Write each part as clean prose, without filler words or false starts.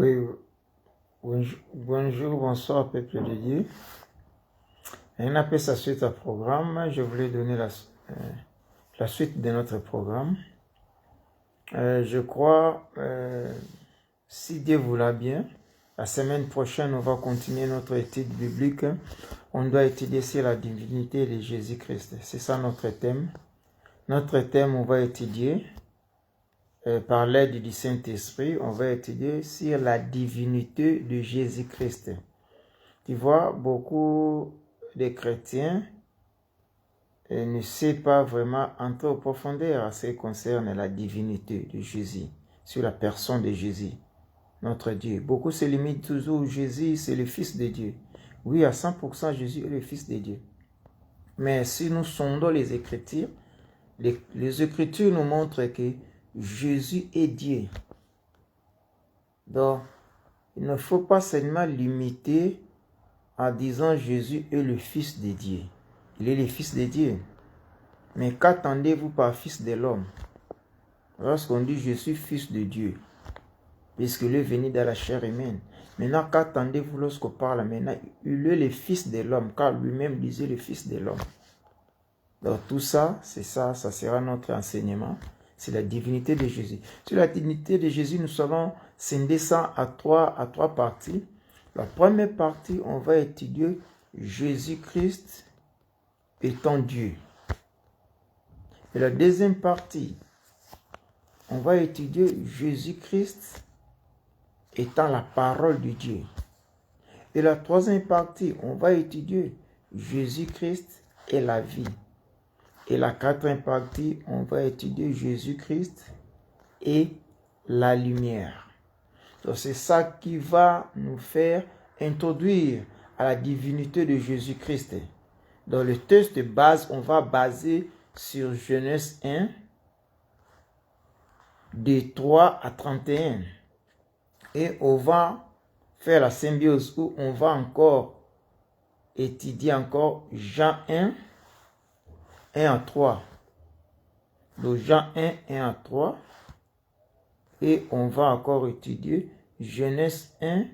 Oui, bonjour, bonsoir, peuple de Dieu. On appelle ça suite à programme. Je voulais donner la suite de notre programme. Je crois, si Dieu voulait bien, la semaine prochaine, on va continuer notre étude biblique. On doit étudier sur la divinité de Jésus-Christ. C'est ça notre thème. Notre thème, on va étudier, par l'aide du Saint-Esprit, on va étudier sur la divinité de Jésus-Christ. Tu vois, beaucoup de chrétiens ne savent pas vraiment entrer en profondeur à ce qui concerne la divinité de Jésus, sur la personne de Jésus, notre Dieu. Beaucoup se limitent toujours, Jésus c'est le Fils de Dieu. Oui, à 100% Jésus est le Fils de Dieu. Mais si nous sondons les Écritures, les Écritures nous montrent que Jésus est Dieu. Donc, il ne faut pas seulement limiter en disant Jésus est le Fils de Dieu. Il est le Fils de Dieu. Mais qu'attendez-vous par Fils de l'homme? Lorsqu'on dit je suis Fils de Dieu, puisqu'il est venu dans la chair humaine. Maintenant, qu'attendez-vous lorsqu'on parle maintenant? Il est le Fils de l'homme, car lui-même disait le Fils de l'homme. Donc tout ça, c'est ça, ça sera notre enseignement. C'est la divinité de Jésus. Sur la divinité de Jésus, nous allons scinder ça à trois parties. La première partie, on va étudier Jésus-Christ étant Dieu. Et la deuxième partie, on va étudier Jésus-Christ étant la parole de Dieu. Et la troisième partie, on va étudier Jésus-Christ et la vie. Et la quatrième partie, on va étudier Jésus-Christ et la lumière. Donc c'est ça qui va nous faire introduire à la divinité de Jésus-Christ. Dans le texte de base, on va baser sur Genèse 1, de 3 à 31. Et on va faire la symbiose où on va encore étudier encore Jean 1, 1 à 3. Donc Jean 1, 1 à 3. Et on va encore étudier Genèse 1,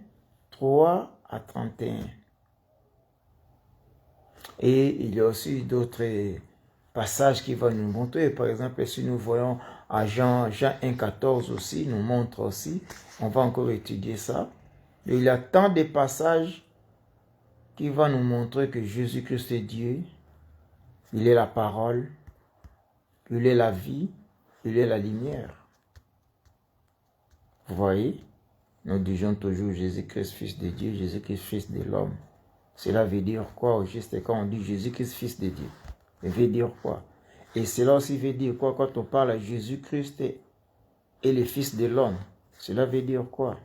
3 à 31. Et il y a aussi d'autres passages qui vont nous montrer. Par exemple, si nous voyons à Jean 1, 14 aussi, nous montre aussi. On va encore étudier ça. Et il y a tant de passages qui vont nous montrer que Jésus-Christ est Dieu. Il est la parole. Il est la vie. Il est la lumière. Vous voyez? Nous disons toujours Jésus-Christ, Fils de Dieu, Jésus-Christ, Fils de l'homme. Cela veut dire quoi au juste quand on dit Jésus-Christ, Fils de Dieu? Ça veut dire quoi? Et cela aussi veut dire quoi quand on parle à Jésus-Christ et le Fils de l'homme? Cela veut dire quoi?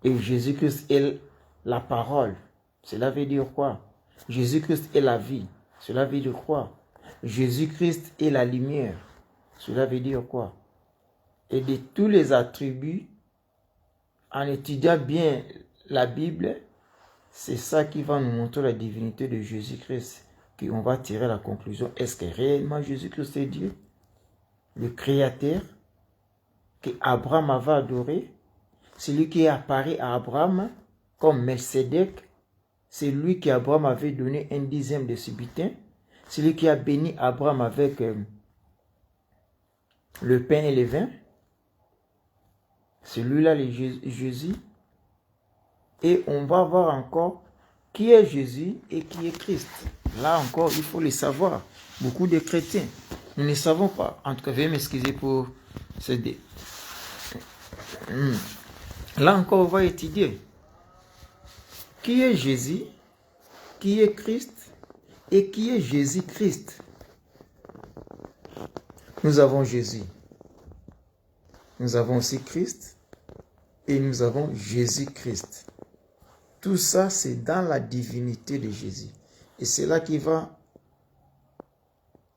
Et Jésus-Christ est la parole. Cela veut dire quoi? Jésus-Christ est la vie. Cela veut dire quoi? Jésus-Christ est la lumière. Cela veut dire quoi? Et de tous les attributs, en étudiant bien la Bible, c'est ça qui va nous montrer la divinité de Jésus-Christ. Qu'on va tirer la conclusion. Est-ce que réellement Jésus-Christ est Dieu? Le Créateur qu'Abraham avait adoré? Celui qui est apparu à Abraham comme Melchizedek? C'est lui qui Abraham avait donné un dixième de ce butin? Celui qui a béni Abraham avec le pain et le vin? Celui-là, Jésus. Et on va voir encore qui est Jésus et qui est Christ. Là encore, il faut le savoir. Beaucoup de chrétiens, nous ne savons pas. En tout cas, veuillez m'excuser pour ce dé. Là encore, on va étudier qui est Jésus, qui est Christ et qui est Jésus-Christ. Nous avons Jésus. Nous avons aussi Christ et nous avons Jésus-Christ. Tout ça, c'est dans la divinité de Jésus. Et c'est là qui va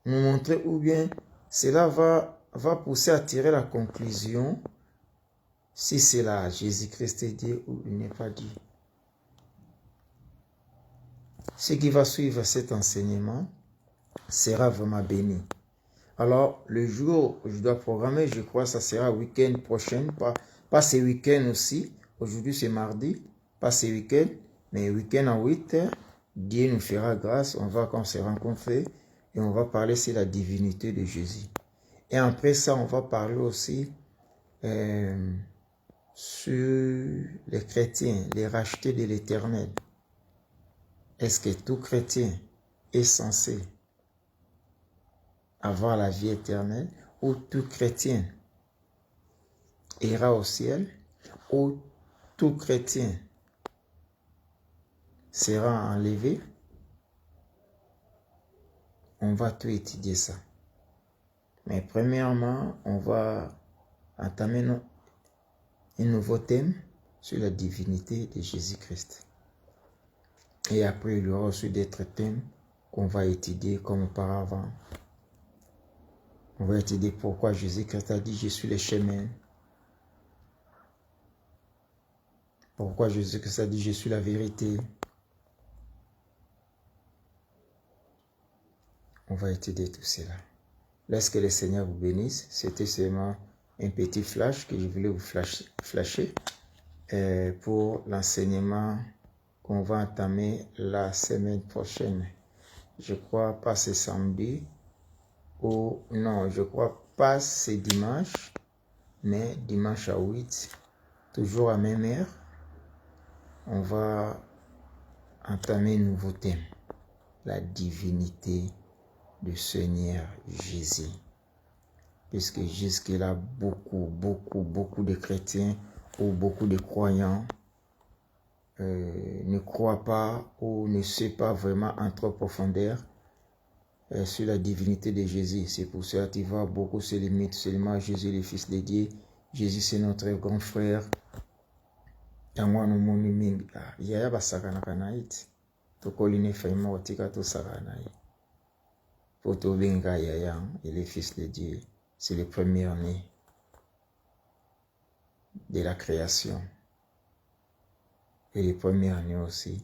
nous montrer, ou bien cela va pousser à tirer la conclusion si c'est là Jésus-Christ est Dieu ou il n'est pas Dieu. Ce qui va suivre cet enseignement sera vraiment béni. Alors, le jour où je dois programmer, je crois que ça sera week-end prochain, Pas ce week-end aussi. Aujourd'hui, c'est mardi. Pas ce week-end, mais week-end à 8 heures. Dieu nous fera grâce. On va quand se rencontrer et on va parler sur la divinité de Jésus. Et après ça, on va parler aussi sur les chrétiens, les rachetés de l'Éternel. Est-ce que tout chrétien est censé avoir la vie éternelle, ou tout chrétien ira au ciel, ou tout chrétien sera enlevé? On va tout étudier ça. Mais premièrement, on va entamer un nouveau thème sur la divinité de Jésus-Christ. Et après, il y aura aussi d'autres thèmes qu'on va étudier comme auparavant. On va étudier pourquoi Jésus-Christ a dit « Je suis le chemin ». Pourquoi Jésus-Christ a dit « Je suis la vérité ». On va étudier tout cela. Laisse que le Seigneur vous bénisse. C'était seulement un petit flash que je voulais vous flasher pour l'enseignement qu'on va entamer la semaine prochaine. Je crois pas ce samedi, ou non, je crois pas ce dimanche, mais dimanche à 8, toujours à même heure, on va entamer un nouveau thème, la divinité du Seigneur Jésus. Puisque jusque-là, beaucoup de chrétiens ou beaucoup de croyants ne croient pas ou ne savent pas vraiment en trop profondeur sur la divinité de Jésus. C'est pour ça que tu vois, beaucoup se limitent seulement à Jésus, le Fils de Dieu. Jésus, c'est notre grand frère. Yangwano moni mingi. Yaya basakana kanaiti. Tokoline faima watika to sakanaï. Poto benga yaya, il est Fils de Dieu. C'est le premier-né de la création. Et le premier-né aussi,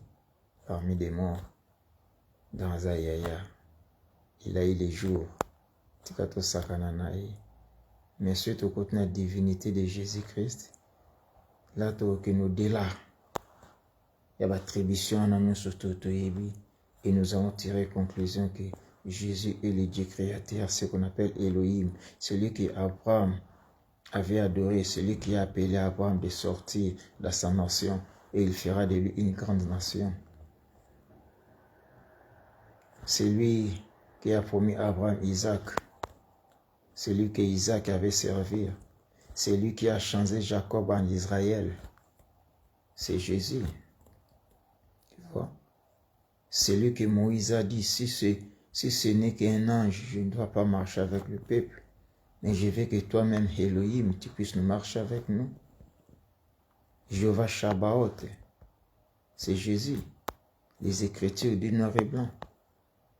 parmi des morts, dans Ayaya. Il a eu les jours. Tikato Sakananaï. Mais surtout, côté la divinité de Jésus-Christ, là, que nous déla. Il y a une attribution à nous surtout, et nous avons tiré conclusion que Jésus est le Dieu créateur, ce qu'on appelle Elohim, celui que Abraham avait adoré, celui qui a appelé Abraham de sortir de sa nation, et il fera de lui une grande nation. C'est lui qui a promis à Abraham Isaac, celui que Isaac avait servi, c'est lui qui a changé Jacob en Israël, c'est Jésus. Tu vois? C'est lui que Moïse a dit, si ce n'est qu'un ange, je ne dois pas marcher avec le peuple, mais je veux que toi-même, Elohim, tu puisses nous marcher avec nous. Jéhovah Shabbaoth, c'est Jésus. Les Écritures du noir et blanc.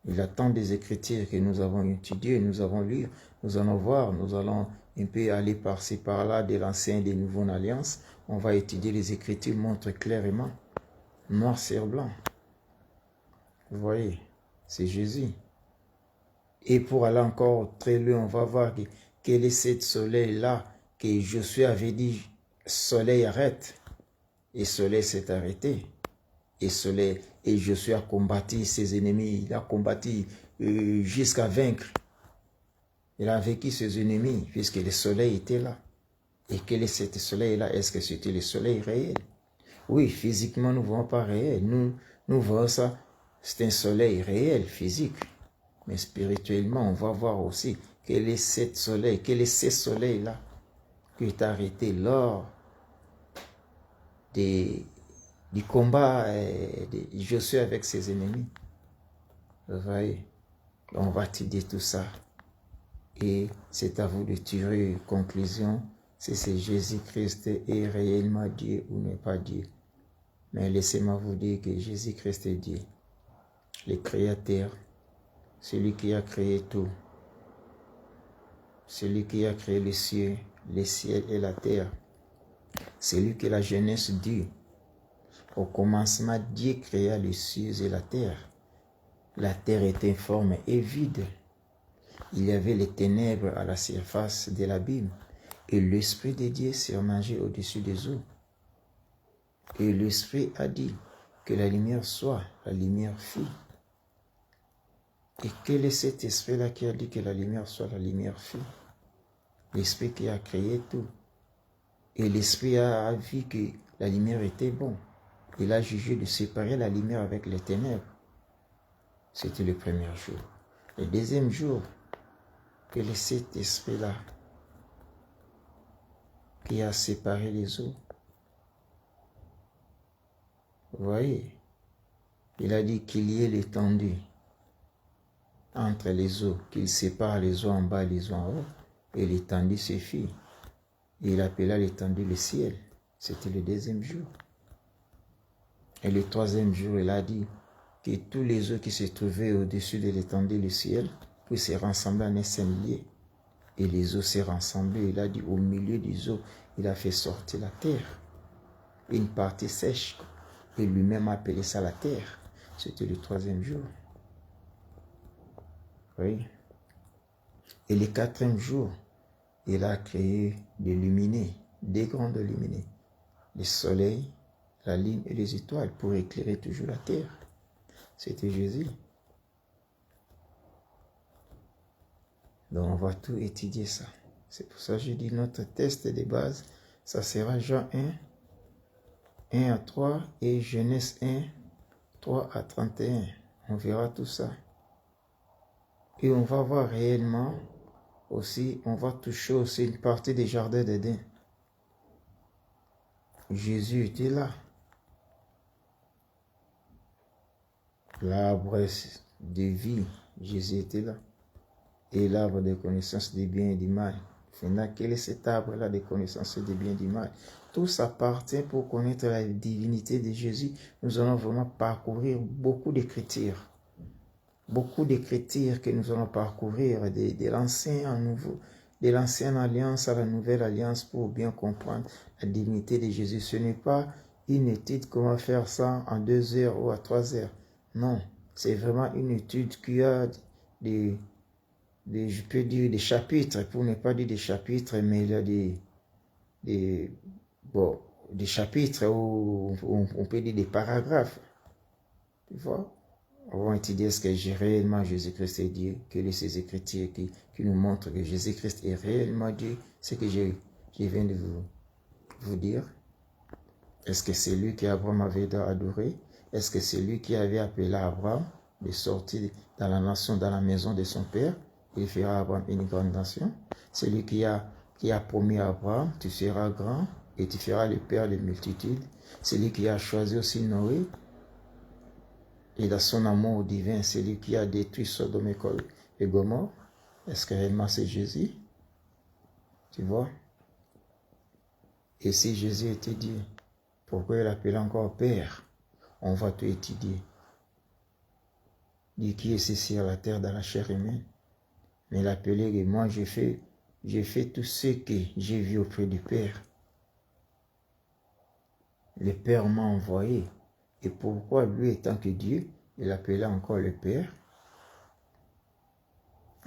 Il attend des Écritures que nous avons étudiées, nous avons lu, nous allons voir, nous allons un peu aller par-ci, par-là, de l'Ancienne et des Nouvelles Alliances. On va étudier les Écritures, montrent clairement, noir sur blanc. Vous voyez, c'est Jésus. Et pour aller encore très loin, on va voir quel est ce soleil-là que Josué avait dit, soleil arrête. Et soleil s'est arrêté. Et Josué a combattu ses ennemis, il a combattu jusqu'à vaincre. Il a vaincu ses ennemis puisque le soleil était là. Et quel est ce soleil-là? Est-ce que c'était le soleil réel? Oui, physiquement, nous ne voyons pas réel. Nous voyons ça, c'est un soleil réel, physique. Mais spirituellement, on va voir aussi quel est ce soleil, quel est ce soleil-là qui est arrêté lors du combat de Josué avec ses ennemis. Vous voyez, on va étudier tout ça. Et c'est à vous de tirer une conclusion si c'est Jésus-Christ est réellement Dieu ou n'est pas Dieu. Mais laissez-moi vous dire que Jésus-Christ est Dieu, le Créateur, celui qui a créé tout, celui qui a créé les cieux et la terre, celui qui est la jeunesse Dieu. Au commencement, Dieu créa les cieux et la terre. La terre était informe et vide. Il y avait les ténèbres à la surface de l'abîme. Et l'Esprit de Dieu surnageait au-dessus des eaux. Et l'Esprit a dit que la lumière soit, la lumière fut. Et quel est cet Esprit-là qui a dit que la lumière soit, la lumière fut? L'Esprit qui a créé tout. Et l'Esprit a vu que la lumière était bon. Il a jugé de séparer la lumière avec les ténèbres. C'était le premier jour. Le deuxième jour, quel est cet Esprit-là qui a séparé les eaux? Vous voyez, il a dit qu'il y ait l'étendue entre les eaux, qu'il sépare les eaux en bas et les eaux en haut, et l'étendue se fit. Et il appela l'étendue le ciel. C'était le deuxième jour. Et le troisième jour, il a dit que tous les eaux qui se trouvaient au-dessus de l'étendue le ciel puissent se rassembler en un seul lieu. Et les eaux s'est rassemblées. Il a dit au milieu des eaux, il a fait sortir la terre. Une partie sèche. Et lui-même a appelé ça la terre. C'était le troisième jour. Oui. Et le quatrième jour, il a créé des lumineux, des grandes lumineux. Le soleil, la lune et les étoiles pour éclairer toujours la terre. C'était Jésus. Donc on va tout étudier ça. C'est pour ça que je dis notre test de base, ça sera Jean 1 à 3 et Genèse 1, 3 à 31. On verra tout ça. Et on va voir réellement aussi, on va toucher aussi une partie des jardins d'Éden. Jésus était là. L'arbre de vie, Jésus était là. Et l'arbre de connaissance du bien et du mal. Finalement, quel est cet arbre-là de connaissance du bien et du mal? Tout s'appartient pour connaître la divinité de Jésus. Nous allons vraiment parcourir beaucoup d'écritures. Beaucoup d'écritures que nous allons parcourir de l'ancien à nouveau, de l'ancienne alliance à la nouvelle alliance pour bien comprendre la divinité de Jésus. Ce n'est pas une étude qu'on va faire ça en 2 heures ou à 3 heures. Non, c'est vraiment une étude qui a je peux dire des chapitres, pour ne pas dire des chapitres, mais il y a des chapitres ou on peut dire des paragraphes. Tu vois? On va étudier ce que réellement Jésus-Christ est Dieu, quelles sont ces écritures qui nous montrent que Jésus-Christ est réellement Dieu, ce que je viens de vous dire. Est-ce que c'est lui qu'Abraham avait adoré? Est-ce que c'est lui qui avait appelé Abraham de sortir dans la nation, dans la maison de son père? Il fera à Abraham une grande nation. C'est lui qui a promis à Abraham, tu seras grand et tu feras le père de multitudes. C'est lui qui a choisi aussi Noé. Et dans son amour divin, c'est lui qui a détruit Sodome et Gomorrhe. Est-ce que réellement c'est Jésus? Tu vois? Et si Jésus était Dieu, pourquoi il appelait encore Père? On va tout étudier. Dieu qui est ici sur la terre dans la chair humaine. Mais il appelait que moi j'ai fait tout ce que j'ai vu auprès du Père. Le Père m'a envoyé. Et pourquoi lui étant que Dieu, il appelait encore le Père?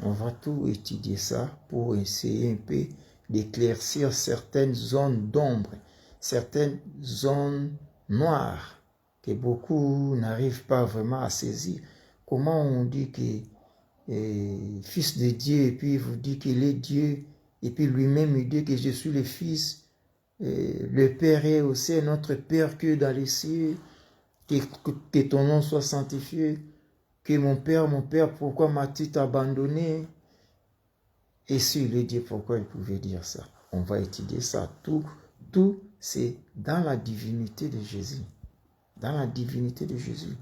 On va tout étudier ça pour essayer un peu d'éclaircir certaines zones d'ombre, certaines zones noires que beaucoup n'arrivent pas vraiment à saisir. Comment on dit que Fils de Dieu, et puis il vous dit qu'il est Dieu, et puis lui-même il dit que je suis le Fils, le Père est aussi notre Père que dans les cieux, que ton nom soit sanctifié, que mon Père, pourquoi m'as-tu abandonné? Et s'il est Dieu, pourquoi il pouvait dire ça? On va étudier ça. Tout c'est dans la divinité de Jésus. Dans la divinité de Jésus.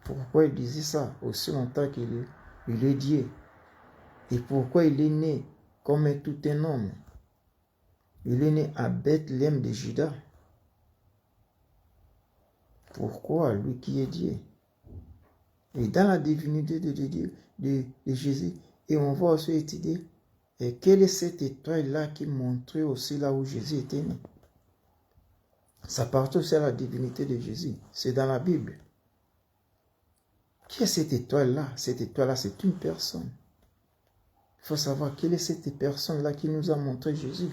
Pourquoi il disait ça? Aussi longtemps qu'il est Dieu. Et pourquoi il est né comme tout un homme? Il est né à Bethléem de Juda. Pourquoi lui qui est Dieu? Et dans la divinité de Dieu, de Jésus, et on va aussi étudier quelle est cette étoile-là qui montrait aussi là où Jésus était né. Ça part aussi à la divinité de Jésus. C'est dans la Bible. Qui est cette étoile-là? Cette étoile-là, c'est une personne. Il faut savoir quelle est cette personne-là qui nous a montré Jésus,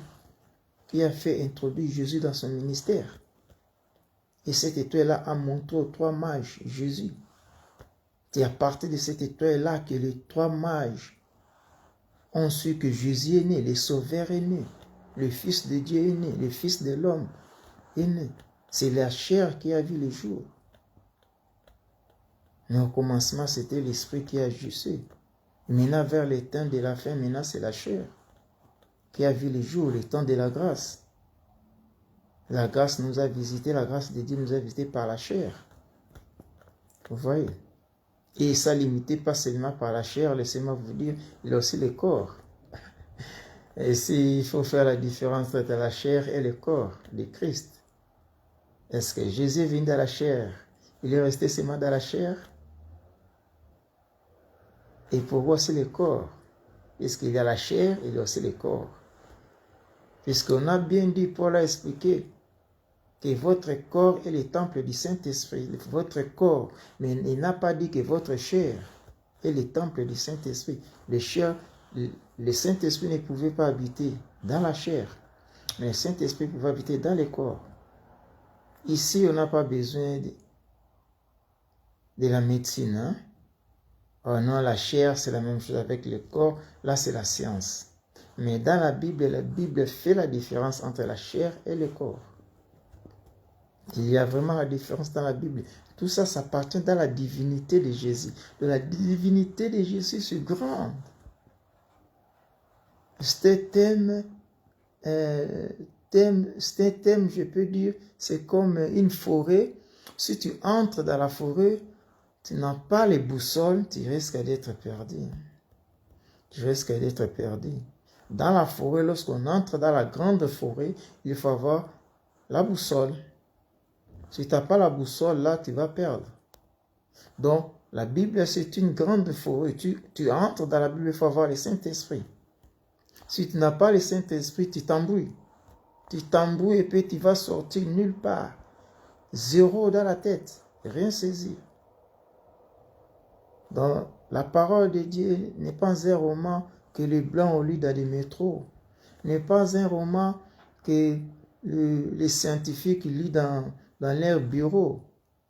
qui a fait introduire Jésus dans son ministère. Et cette étoile-là a montré aux 3 mages Jésus. C'est à partir de cette étoile-là que les 3 mages ont su que Jésus est né, le Sauveur est né, le Fils de Dieu est né, le Fils de l'homme est né. C'est la chair qui a vu le jour. Mais au commencement, c'était l'Esprit qui agissait. Maintenant, vers le temps de la fin, maintenant, c'est la chair qui a vu le jour, le temps de la grâce. La grâce nous a visités, la grâce de Dieu nous a visités par la chair. Vous voyez? Et ça limité pas seulement par la chair, laissez-moi vous dire, il y a aussi le corps. Et s'il faut faire la différence entre la chair et le corps de Christ, est-ce que Jésus vient de la chair? Il est resté seulement dans la chair? Et pour voir aussi le corps, puisqu'il y a la chair, il y a aussi le corps. Puisqu'on a bien dit, Paul a expliqué que votre corps est le temple du Saint-Esprit, votre corps, mais il n'a pas dit que votre chair est le temple du Saint-Esprit. Le Saint-Esprit ne pouvait pas habiter dans la chair, mais le Saint-Esprit pouvait habiter dans le corps. Ici, on n'a pas besoin de la médecine. Hein? Oh non, la chair, c'est la même chose avec le corps. Là, c'est la science. Mais dans la Bible fait la différence entre la chair et le corps. Il y a vraiment la différence dans la Bible. Tout ça, ça appartient dans la divinité de Jésus. De la divinité de Jésus, c'est grand. C'est un thème, je peux dire, c'est comme une forêt. Si tu entres dans la forêt, tu n'as pas les boussoles, tu risques d'être perdu. Tu risques d'être perdu. Dans la forêt, lorsqu'on entre dans la grande forêt, il faut avoir la boussole. Si tu n'as pas la boussole, là, tu vas perdre. Donc, la Bible, c'est une grande forêt. Tu entres dans la Bible, il faut avoir le Saint-Esprit. Si tu n'as pas le Saint-Esprit, tu t'embrouilles. Tu t'embrouilles et puis tu vas sortir nulle part. Zéro dans la tête. Rien saisir. Donc, la parole de Dieu n'est pas un roman que les Blancs ont lu dans les métros. N'est pas un roman que les scientifiques lisent dans leur bureau.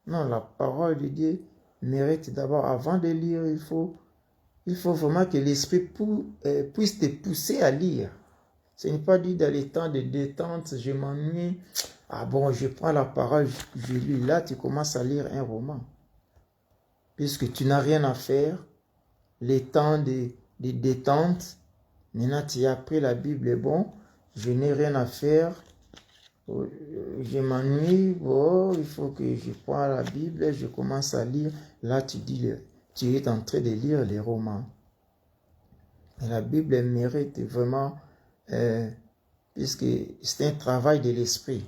Non, la parole de Dieu mérite d'abord, avant de lire, il faut vraiment que l'esprit puisse te pousser à lire. Ce n'est pas dit dans les temps de détente, je m'ennuie. Ah bon, je prends la parole, je lis. Là, tu commences à lire un roman. Puisque tu n'as rien à faire, les temps de détente, maintenant tu as pris la Bible, bon, je n'ai rien à faire, je m'ennuie, bon, il faut que je prends la Bible, je commence à lire. Là, tu es en train de lire les romans. Et la Bible mérite vraiment, puisque c'est un travail de l'esprit.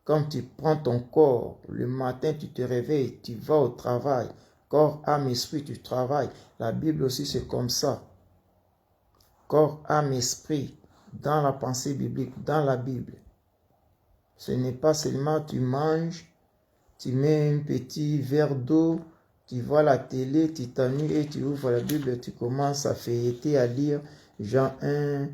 Comme tu prends ton corps, le matin tu te réveilles, tu vas au travail, corps, âme, esprit, tu travailles. La Bible aussi c'est comme ça. Corps, âme, esprit, dans la pensée biblique, dans la Bible. Ce n'est pas seulement tu manges, tu mets un petit verre d'eau, tu vois la télé, tu t'ennuies et tu ouvres la Bible, tu commences à feuilleter, à lire Jean 1,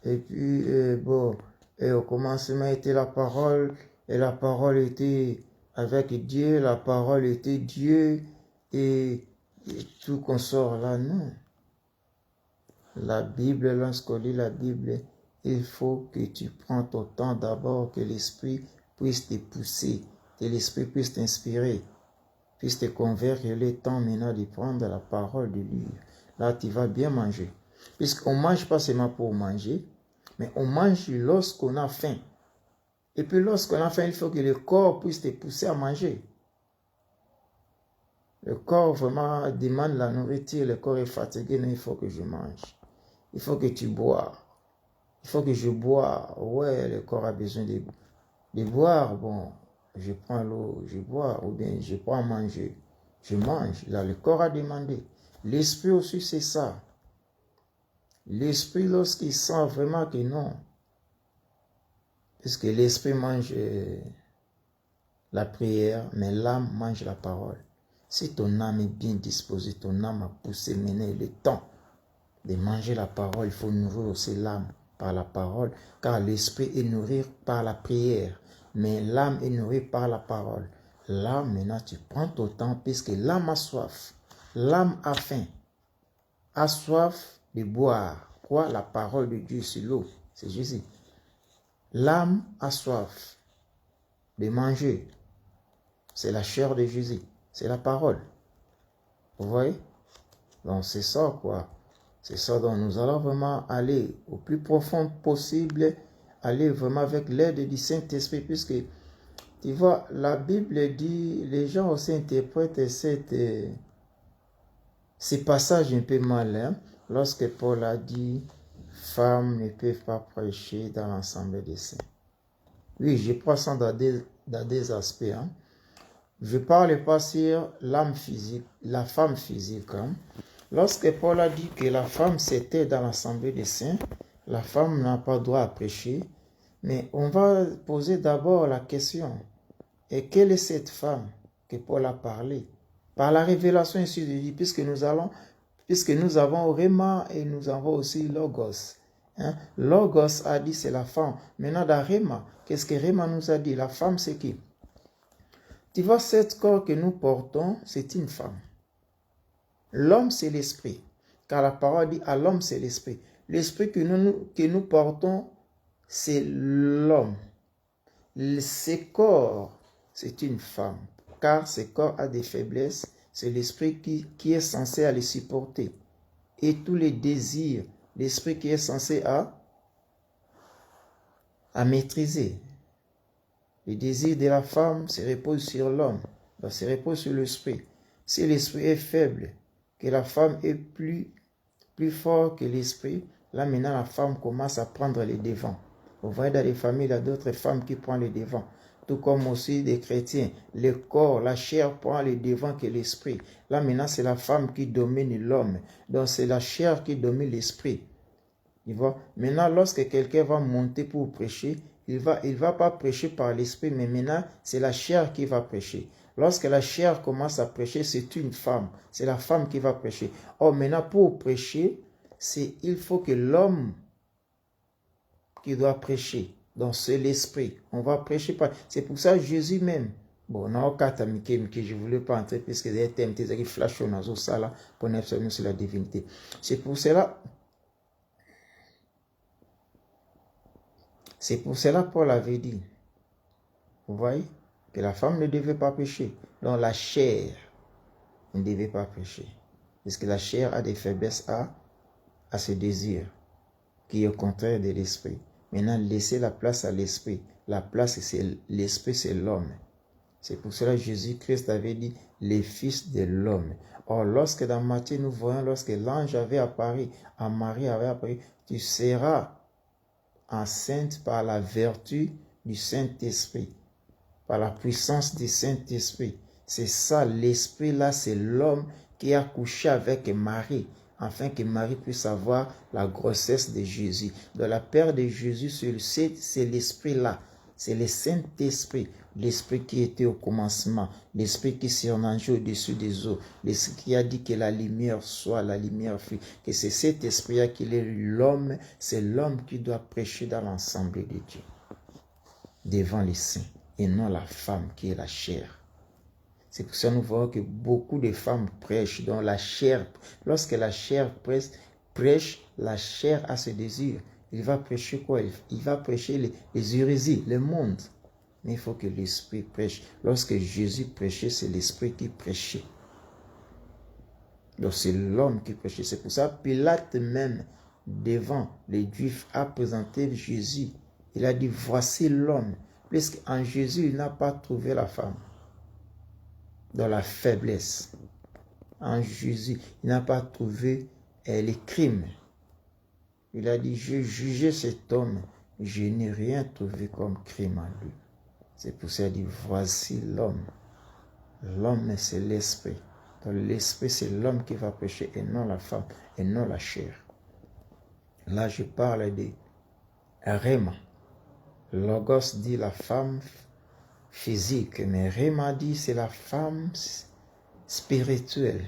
et puis bon, et au commencement était la parole, et la parole était avec Dieu, la parole était Dieu, et tout qu'on sort là, non. La Bible, lorsqu'on lit la Bible, il faut que tu prends ton temps d'abord, que l'Esprit puisse te pousser, que l'Esprit puisse t'inspirer, puisse te convaincre. Il est temps maintenant de prendre la parole, de lire. Là, tu vas bien manger. Puisqu'on ne mange pas seulement pour manger, mais on mange lorsqu'on a faim. Et puis lorsqu'on a faim, il faut que le corps puisse te pousser à manger. Le corps vraiment demande la nourriture, le corps est fatigué, mais il faut que je mange. Il faut que tu bois. Il faut que je bois. Ouais, le corps a besoin de boire. Bon, je prends l'eau, je bois, ou bien je prends à manger. Je mange. Là, le corps a demandé. L'esprit aussi, c'est ça. L'esprit, lorsqu'il sent vraiment que non, parce que l'esprit mange la prière, mais l'âme mange la parole. Si ton âme est bien disposée, ton âme a poussé, mené le temps. de manger la parole, il faut nourrir aussi l'âme par la parole, car l'esprit est nourri par la prière, mais l'âme est nourrie par la parole. Là, maintenant, tu prends ton temps, puisque l'âme a soif, l'âme a faim, a soif de boire. Quoi? La parole de Dieu, c'est l'eau, c'est Jésus. L'âme a soif de manger, c'est la chair de Jésus, c'est la parole. Vous voyez? Donc c'est ça quoi. C'est ça dont nous allons vraiment aller au plus profond possible, aller vraiment avec l'aide du Saint-Esprit, puisque tu vois, la Bible dit, les gens aussi interprètent ces passages un peu mal, hein, lorsque Paul a dit, femmes ne peuvent pas prêcher dans l'ensemble des saints. Oui, je prends ça dans des aspects. Hein. Je ne parle pas sur l'âme physique, la femme physique. Hein. Lorsque Paul a dit que la femme c'était dans l'assemblée des saints, la femme n'a pas droit à prêcher. Mais on va poser d'abord la question, et quelle est cette femme que Paul a parlé? Par la révélation ici de Dieu, puisque nous avons Réma et nous avons aussi Logos. Hein? Logos a dit c'est la femme. Maintenant dans Réma, qu'est-ce que Réma nous a dit? La femme c'est qui? Tu vois, cet corps que nous portons, c'est une femme. L'homme, c'est l'esprit. Car la parole dit à l'homme, c'est l'esprit. L'esprit que nous portons, c'est l'homme. Ce corps, c'est une femme. Car ce corps a des faiblesses. C'est l'esprit qui est censé les supporter. Et tous les désirs, l'esprit qui est censé à maîtriser. Les désirs de la femme se reposent sur l'homme, se reposent sur l'esprit. Si l'esprit est faible, que la femme est plus fort que l'esprit, là maintenant la femme commence à prendre les devants. Vous voyez dans les familles, il y a d'autres femmes qui prennent les devants. Tout comme aussi des chrétiens, le corps, la chair prend les devants que l'esprit. Là maintenant c'est la femme qui domine l'homme. Donc c'est la chair qui domine l'esprit. Tu vois? Maintenant lorsque quelqu'un va monter pour prêcher, il va pas prêcher par l'esprit, mais maintenant, c'est la chair qui va prêcher. Lorsque la chair commence à prêcher, c'est une femme. C'est la femme qui va prêcher. Or, maintenant, pour prêcher, il faut que l'homme qui doit prêcher. Donc, c'est l'esprit. On va prêcher par... C'est pour ça Jésus même. Bon, non, quand je ne voulais pas entrer, puisque des thèmes qui flashent dans ça là, pour nous sur la divinité. C'est pour cela... C'est pour cela Paul avait dit, vous voyez, que la femme ne devait pas pécher. Donc la chair ne devait pas pécher. Parce que la chair a des faiblesses à ses désirs, qui est au contraire de l'esprit. Maintenant, laissez la place à l'esprit. La place, c'est l'esprit, c'est l'homme. C'est pour cela que Jésus-Christ avait dit, les fils de l'homme. Or, lorsque dans Matthieu, nous voyons, lorsque l'ange avait apparu, à Marie avait apparu, tu seras enceinte par la vertu du Saint-Esprit, par la puissance du Saint-Esprit. C'est ça, l'Esprit là, c'est l'homme qui a couché avec Marie, afin que Marie puisse avoir la grossesse de Jésus. De la père de Jésus, c'est l'Esprit là, c'est le Saint-Esprit, l'Esprit qui était au commencement, l'Esprit qui surnageait au-dessus des eaux, l'Esprit qui a dit que la lumière soit, la lumière fut, que c'est cet Esprit-là qui est l'homme, c'est l'homme qui doit prêcher dans l'ensemble de Dieu, devant les saints, et non la femme qui est la chair. C'est pour ça que nous voyons que beaucoup de femmes prêchent dans la chair. Lorsque la chair prêche, la chair a ce désir. Il va prêcher quoi? Il va prêcher les hérésies, le monde. Mais il faut que l'esprit prêche. Lorsque Jésus prêchait, c'est l'esprit qui prêchait. Donc c'est l'homme qui prêchait. C'est pour ça que Pilate même, devant les Juifs, a présenté Jésus. Il a dit, voici l'homme. Puisqu'en Jésus, il n'a pas trouvé la femme dans la faiblesse. En Jésus, il n'a pas trouvé les crimes. Il a dit, je jugeais cet homme, je n'ai rien trouvé comme crime en lui. C'est pour ça qu'il dit, voici l'homme. L'homme, c'est l'esprit. Donc l'esprit, c'est l'homme qui va prêcher et non la femme, et non la chair. Là, je parle de Réma. Logos dit la femme physique, mais Réma dit c'est la femme spirituelle.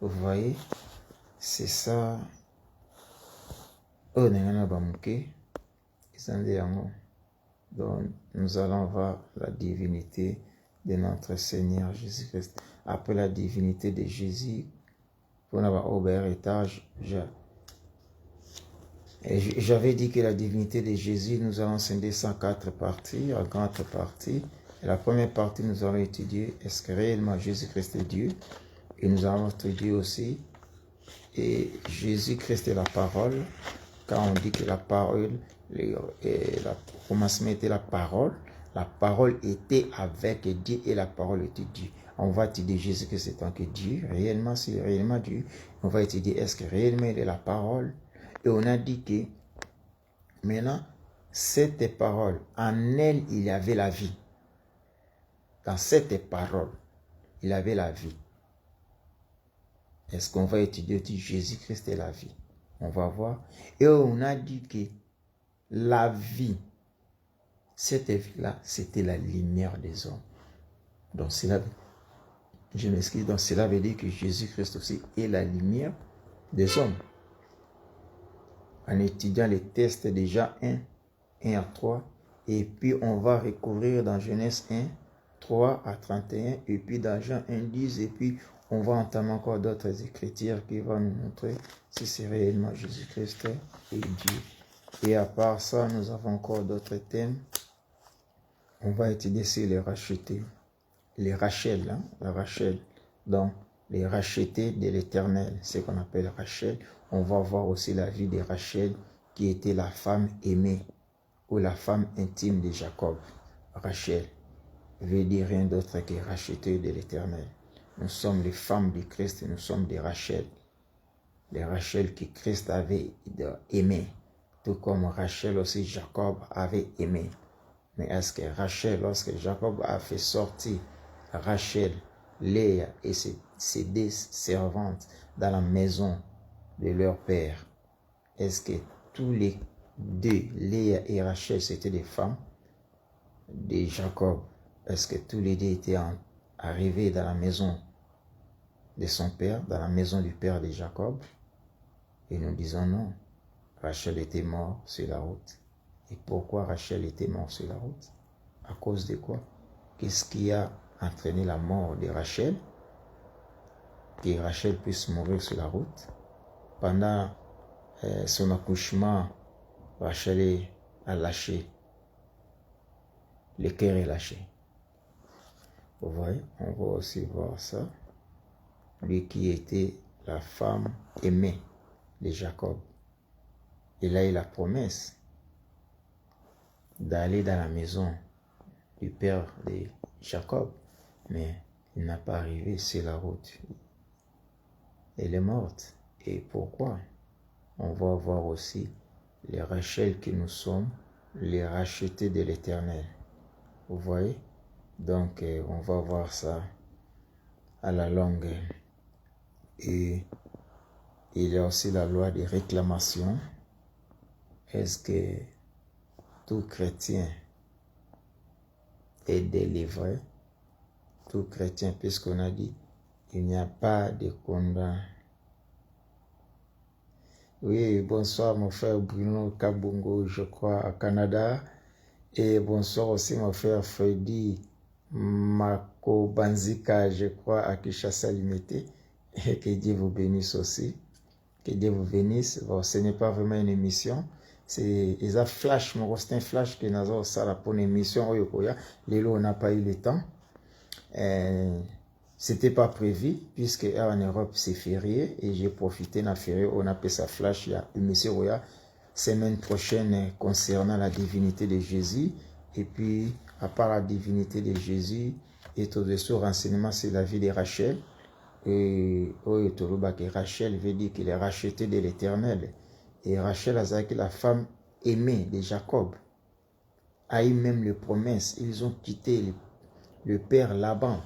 Vous voyez, c'est ça Oh, nengana bamuke. Donc, nous allons voir la divinité de notre Seigneur Jésus-Christ. Après la divinité de Jésus, pour avoir au héritage, j'avais dit que la divinité de Jésus, nous allons scinder 104 parties, en 4 parties. Et la première partie, nous allons étudier est-ce que réellement Jésus-Christ est Dieu. Et nous allons étudier aussi et Jésus-Christ est la parole. Quand on dit que la parole, le commencement était la parole était avec Dieu et la parole était Dieu. On va étudier Jésus-Christ étant que Dieu, réellement, c'est réellement Dieu. On va étudier est-ce que réellement il est la parole. Et on a dit que maintenant, cette parole, en elle, il y avait la vie. Dans cette parole, il avait la vie. Est-ce qu'on va étudier Jésus-Christ est la vie? On va voir. Et on a dit que la vie, cette vie-là, c'était la lumière des hommes. Donc cela, je m'excuse, donc cela veut dire que Jésus-Christ aussi est la lumière des hommes. En étudiant les textes de Jean 1 à 3, et puis on va recouvrir dans Genèse 1, 3 à 31, et puis dans Jean 1, 10, et puis on va entamer encore d'autres écritures qui vont nous montrer si c'est réellement Jésus-Christ et Dieu. Et à part ça, nous avons encore d'autres thèmes. On va étudier sur les rachetés, les Rachel, la Rachel, donc les rachetés de l'Éternel, ce qu'on appelle Rachel. On va voir aussi la vie de Rachel, qui était la femme aimée, ou la femme intime de Jacob. Rachel veut dire rien d'autre que racheté de l'Éternel. Nous sommes les femmes de Christ, nous sommes des Rachel. Les Rachel que Christ avait aimé, tout comme Rachel aussi Jacob avait aimé. Mais est-ce que Rachel, lorsque Jacob a fait sortir Rachel, Léa et ses deux servantes dans la maison de leur père, est-ce que tous les deux, Léa et Rachel, c'était des femmes de Jacob? Est-ce que tous les deux étaient arrivés dans la maison de son père, dans la maison du père de Jacob? Et nous disons non. Rachel était morte sur la route. Et pourquoi Rachel était morte sur la route? À cause de quoi? Qu'est-ce qui a entraîné la mort de Rachel? Que Rachel puisse mourir sur la route. Pendant son accouchement, Rachel a lâché. Le cœur est lâché. Vous voyez, on va aussi voir ça. Lui qui était la femme aimée de Jacob. Il a eu la promesse d'aller dans la maison du père de Jacob, mais il n'a pas arrivé sur la route. Elle est morte. Et pourquoi? On va voir aussi les Rachel que nous sommes, les rachetés de l'Éternel. Vous voyez? Donc, on va voir ça à la longue. Et il y a aussi la loi de réclamation. Est-ce que tout chrétien est délivré? Tout chrétien, puisqu'on a dit, il n'y a pas de condamnation. Oui, bonsoir mon frère Bruno Kabungo, je crois, à Canada. Et bonsoir aussi mon frère Freddy Makobanzika, je crois, à Kinshasa Limité. Et que Dieu vous bénisse aussi. Que Dieu vous bénisse. Bon, ce n'est pas vraiment une émission. C'est un flash, c'est un flash que nous avons ça pour une émission. Lélo, on n'a pas eu le temps. C'était pas prévu, puisque en Europe c'est férié, et j'ai profité de la férié, on appelle ça flash, il y a une émission semaine prochaine concernant la divinité de Jésus, et puis à part la divinité de Jésus, et tout de ce renseignement c'est la vie de Rachel, et Rachel veut dire qu'il est racheté de l'Éternel, et Rachel a été la femme aimée de Jacob, a eu même les promesses, ils ont quitté le père Laban,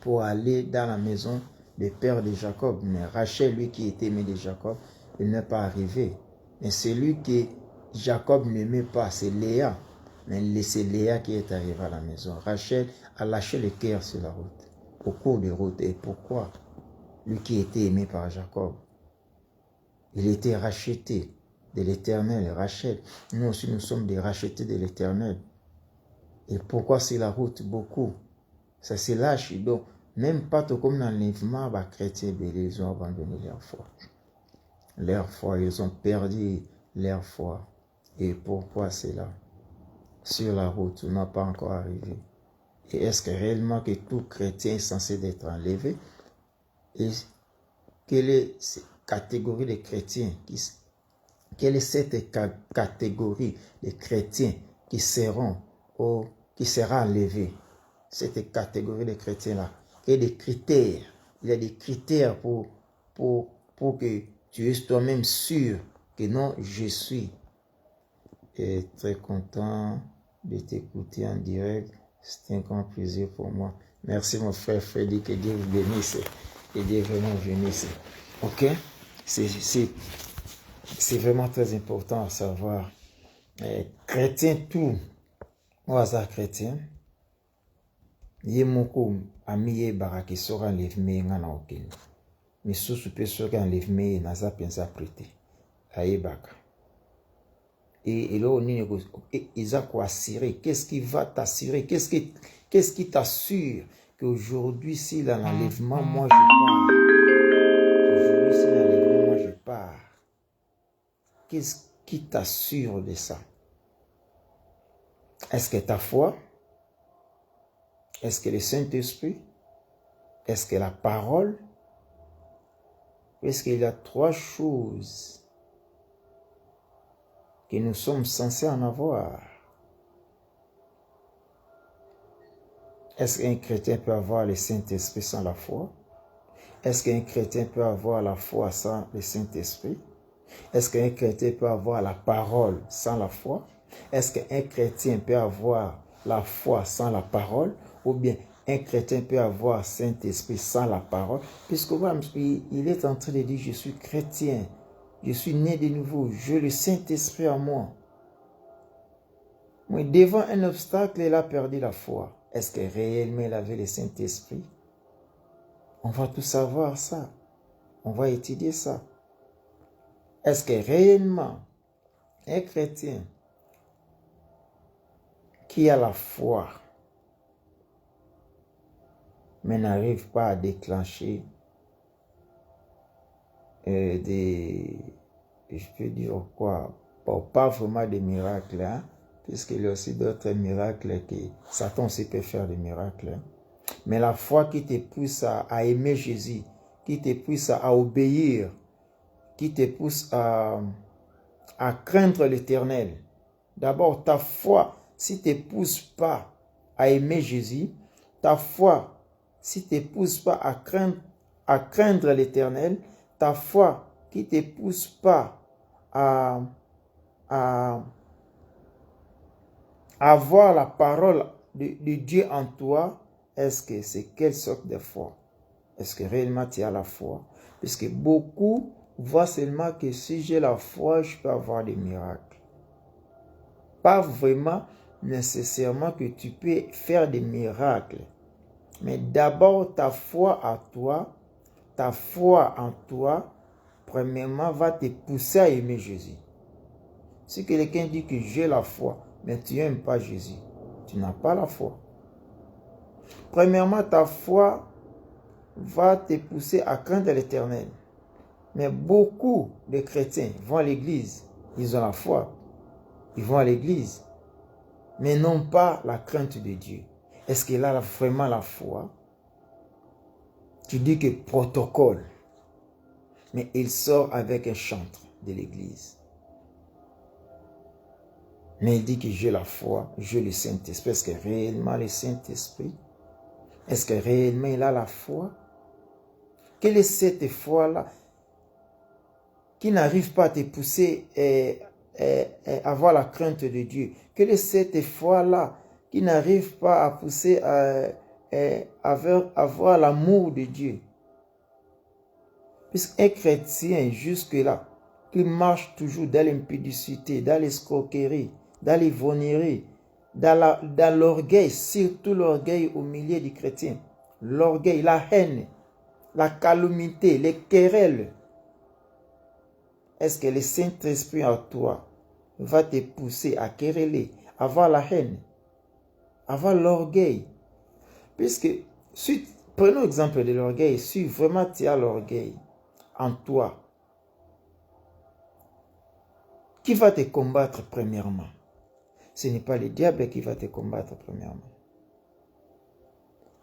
pour aller dans la maison du père de Jacob. Mais Rachel, lui qui était aimé de Jacob, il n'est pas arrivé. Mais celui que Jacob n'aimait pas, c'est Léa. Mais c'est Léa qui est arrivée à la maison. Rachel a lâché le cœur sur la route, au cours de route. Et pourquoi? Lui qui était aimé par Jacob, il était racheté. de l'Éternel, Rachel. Nous aussi, nous sommes des rachetés de l'Éternel. Et pourquoi c'est la route? Beaucoup. Ça se lâche. Donc, même pas tout comme l'enlèvement, les chrétiens, ils ont abandonné leur foi. Leur foi, ils ont perdu leur foi. Et pourquoi c'est là? Sur la route, on n'a pas encore arrivé. Et est-ce que réellement que tout chrétien est censé être enlevé? Et quelle est cette catégorie de chrétiens quelle est cette catégorie de chrétiens qui sera enlevée? Cette catégorie de chrétiens-là. Il y a des critères. Il y a des critères pour que tu es toi-même sûr que non, je suis très content de t'écouter en direct. C'est un grand plaisir pour moi. Merci mon frère Freddy, que Dieu vous bénisse. Que Dieu vraiment vous bénisse. Ok? C'est vraiment très important à savoir. Chrétien tout, au hasard chrétien, ye moko amiye baraki sora enlèvement ngana okende. Mais sous pe sora enlèvement naza pensa prêté. Aïbaka. Et là, ils ont assuré. Qu'est-ce qui va t'assurer? Qu'est-ce qui t'assure qu'aujourd'hui, si l'enlèvement, moi je pars? Aujourd'hui, si l'enlèvement, moi je pars. Qu'est-ce qui t'assure de ça? Est-ce que ta foi? Est-ce que le Saint-Esprit? Est-ce que la parole? Est-ce qu'il y a trois choses que nous sommes censés en avoir? Est-ce qu'un chrétien peut avoir le Saint-Esprit sans la foi? Est-ce qu'un chrétien peut avoir la foi sans le Saint-Esprit? Est-ce qu'un chrétien peut avoir la parole sans la foi? Est-ce qu'un chrétien peut avoir la foi sans la parole? Ou bien un chrétien peut avoir Saint-Esprit sans la parole? Puisque voilà, il est en train de dire, je suis chrétien, je suis né de nouveau, j'ai le Saint-Esprit en moi. Mais devant un obstacle, il a perdu la foi. Est-ce que réellement il avait le Saint-Esprit? On va tout savoir ça. On va étudier ça. Est-ce que réellement un chrétien qui a la foi mais n'arrive pas à déclencher je peux dire quoi, pas vraiment des miracles, hein, puisqu'il y a aussi d'autres miracles que Satan aussi peut faire des miracles. Hein. Mais la foi qui te pousse à aimer Jésus, qui te pousse à obéir, qui te pousse à craindre l'Éternel. D'abord, ta foi, si ne te pousse pas à aimer Jésus, ta foi, si ne te pousse pas à craindre l'Éternel, ta foi qui ne te pousse pas à avoir la parole de Dieu en toi, est-ce que c'est quelle sorte de foi? Est-ce que réellement tu as la foi? Parce que beaucoup voient seulement que si j'ai la foi, je peux avoir des miracles. Pas vraiment nécessairement que tu peux faire des miracles. Mais d'abord, ta foi en toi, premièrement, va te pousser à aimer Jésus. Si quelqu'un dit que j'ai la foi, mais tu n'aimes pas Jésus, tu n'as pas la foi. Premièrement, ta foi va te pousser à craindre l'Éternel. Mais beaucoup de chrétiens vont à l'église, ils ont la foi, ils vont à l'église, mais n'ont pas la crainte de Dieu. Est-ce qu'il a vraiment la foi? Tu dis que protocole, mais il sort avec un chantre de l'église. Mais il dit que j'ai la foi, j'ai le Saint-Esprit. Est-ce que réellement le Saint-Esprit? Est-ce que réellement il a la foi? Quelle est cette foi-là qui n'arrive pas à te pousser à avoir la crainte de Dieu? Quelle est cette foi-là qui n'arrive pas à pousser à avoir l'amour de Dieu? Puisqu'un chrétien jusque-là, qui marche toujours dans l'impudicité, dans l'escroquerie, dans l'ivrognerie, dans l'orgueil, surtout l'orgueil au milieu des chrétiens, l'orgueil, la haine, la calomnie, les querelles. est-ce que le Saint-Esprit en toi va te pousser à quereller, à avoir la haine, à avoir l'orgueil? Puisque, prenons l'exemple de l'orgueil, si vraiment tu as l'orgueil en toi, qui va te combattre premièrement? Ce n'est pas le diable qui va te combattre premièrement.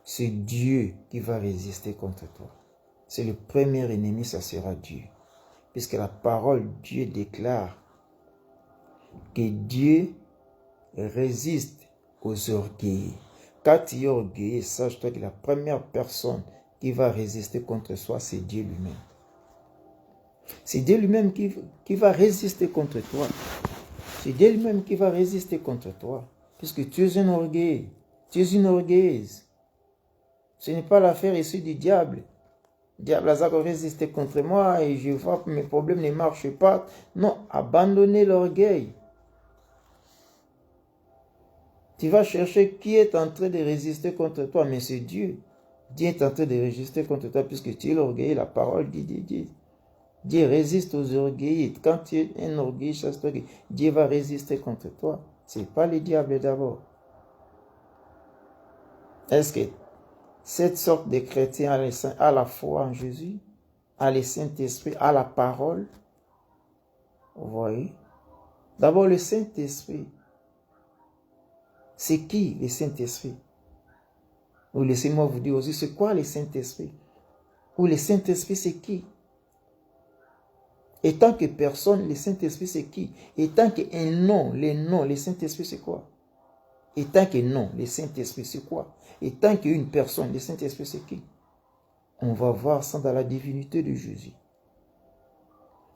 C'est Dieu qui va résister contre toi. C'est le premier ennemi, ça sera Dieu. Puisque la parole, Dieu déclare que Dieu résiste aux orgueils. Quand tu es orgueilleux, sache-toi que la première personne qui va résister contre toi, c'est Dieu lui-même. C'est Dieu lui-même qui va résister contre toi. C'est Dieu lui-même qui va résister contre toi. Puisque tu es un orgueil. Tu es une orgueilleuse. Ce n'est pas l'affaire ici du diable. Le diable a résisté contre moi et je vois que mes problèmes ne marchent pas. Non, abandonnez l'orgueil. Tu vas chercher qui est en train de résister contre toi, mais c'est Dieu. Dieu est en train de résister contre toi puisque tu es l'orgueil. La parole dit. Dieu résiste aux orgueils. Quand tu es un orgueil, chasse-toi que Dieu va résister contre toi. Ce n'est pas le diable d'abord. Est-ce que cette sorte de chrétien a la foi en Jésus, a le Saint-Esprit, a la parole? Vous voyez? D'abord, le Saint-Esprit. C'est qui le Saint-Esprit? Ou laissez-moi vous dire aussi, c'est quoi le Saint-Esprit? Ou le Saint-Esprit, c'est qui? Et tant que personne, le Saint-Esprit, c'est qui? Et tant qu'un nom, le Saint-Esprit, c'est quoi? Et tant que non, le Saint-Esprit, c'est quoi? Et tant qu'une personne, le Saint-Esprit, c'est qui? On va voir ça dans la divinité de Jésus.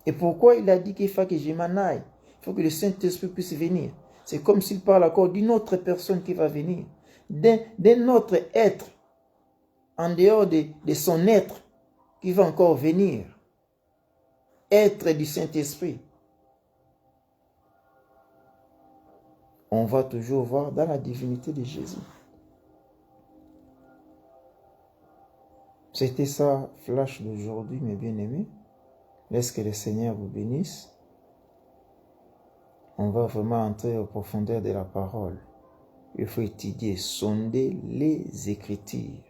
Et pourquoi il a dit qu'il faut que je m'en aille? Il faut que le Saint-Esprit puisse venir. C'est comme s'il parle encore d'une autre personne qui va venir. D'un autre être, en dehors de son être, qui va encore venir. Être du Saint-Esprit. On va toujours voir dans la divinité de Jésus. C'était ça, flash d'aujourd'hui, mes bien-aimés. Laisse que le Seigneur vous bénisse. On va vraiment entrer aux profondeurs de la parole. Il faut étudier, sonder les Écritures.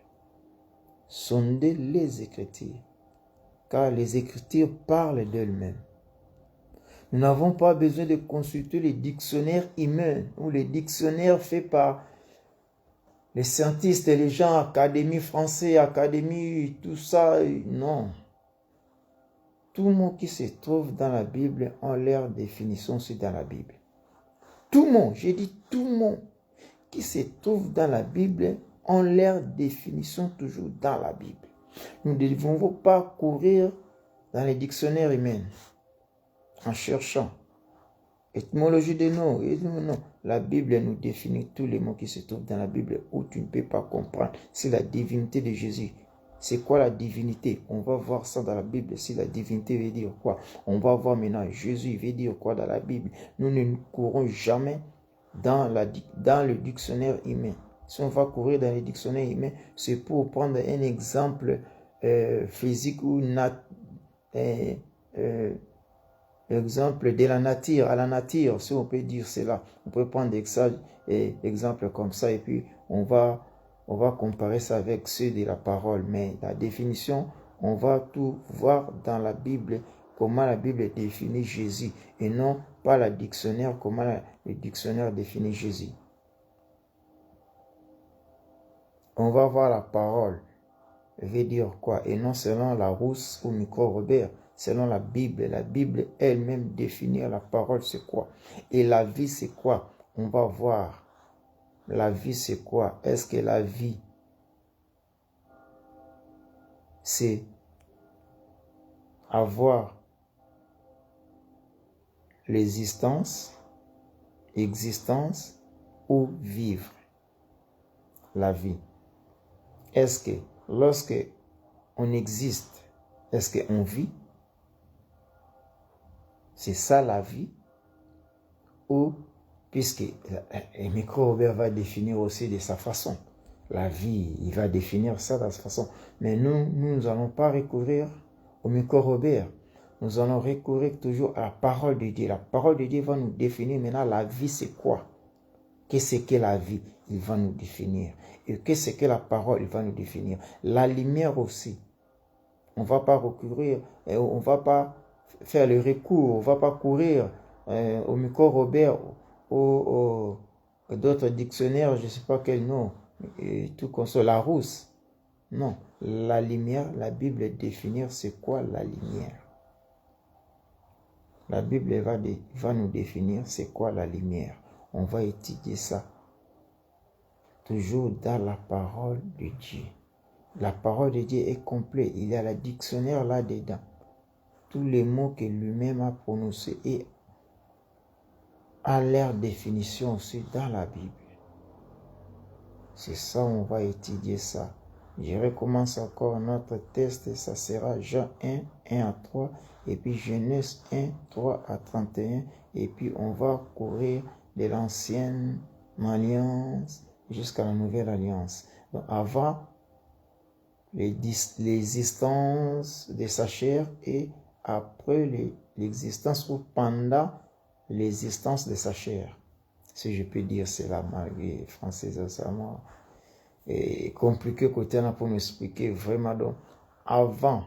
Sonder les Écritures. Car les Écritures parlent d'elles-mêmes. Nous n'avons pas besoin de consulter les dictionnaires humains ou les dictionnaires faits par les scientifiques, les gens, Académie française, Académie, tout ça. Non. Tout mot qui se trouve dans la Bible ont leur définition aussi dans la Bible. Tout mot, j'ai dit tout mot qui se trouve dans la Bible ont leur définition toujours dans la Bible. Nous ne devons pas courir dans les dictionnaires humains en cherchant. Étymologie des noms, non. La Bible nous définit tous les mots qui se trouvent dans la Bible où tu ne peux pas comprendre. C'est la divinité de Jésus. C'est quoi la divinité? On va voir ça dans la Bible. Si la divinité veut dire quoi? On va voir maintenant Jésus veut dire quoi dans la Bible. Nous ne courons jamais dans le dictionnaire humain. Si on va courir dans le dictionnaire humain, c'est pour prendre un exemple physique ou exemple de la nature, à la nature, si on peut dire cela. On peut prendre des exemples comme ça et puis on va comparer ça avec ceux de la parole. Mais la définition, on va tout voir dans la Bible, comment la Bible définit Jésus et non pas le dictionnaire, comment le dictionnaire définit Jésus. On va voir la parole veut dire quoi et non selon la rousse ou micro-Robert. Selon la Bible elle-même définit la parole c'est quoi. Et la vie c'est quoi? On va voir. La vie c'est quoi? Est-ce que la vie c'est avoir l'existence, existence ou vivre la vie? Est-ce que lorsque on existe, est-ce qu'on vit? C'est ça la vie? Ou, puisque le micro-Robert va définir aussi de sa façon. La vie, il va définir ça de sa façon. Mais nous n'allons pas recourir au micro-Robert. nous allons recourir toujours à la parole de Dieu. La parole de Dieu va nous définir maintenant la vie, c'est quoi? Qu'est-ce que la vie? Il va nous définir. Et qu'est-ce que la parole? Il va nous définir. La lumière aussi. On ne va pas recourir, on ne va pas faire le recours, on ne va pas courir au micro-Robert, d'autres dictionnaires, je ne sais pas quel nom, et tout comme ça, la rousse. Non, la lumière, la Bible définir c'est quoi la lumière. La Bible va nous définir c'est quoi la lumière. On va étudier ça. Toujours dans la parole de Dieu. La parole de Dieu est complète. Il y a le dictionnaire là-dedans. Tous les mots que lui-même a prononcés et à leur définition aussi dans la Bible. C'est ça, on va étudier ça. Je recommence encore notre test. Ça sera Jean 1, 1 à 3. Et puis Genèse 1, 3 à 31. Et puis on va courir de l'ancienne alliance jusqu'à la nouvelle alliance. Donc avant l'existence de sa chair et après l'existence ou pendant l'existence de sa chair. Si je peux dire cela, malgré français, récemment, et compliqué côté là pour nous expliquer vraiment donc avant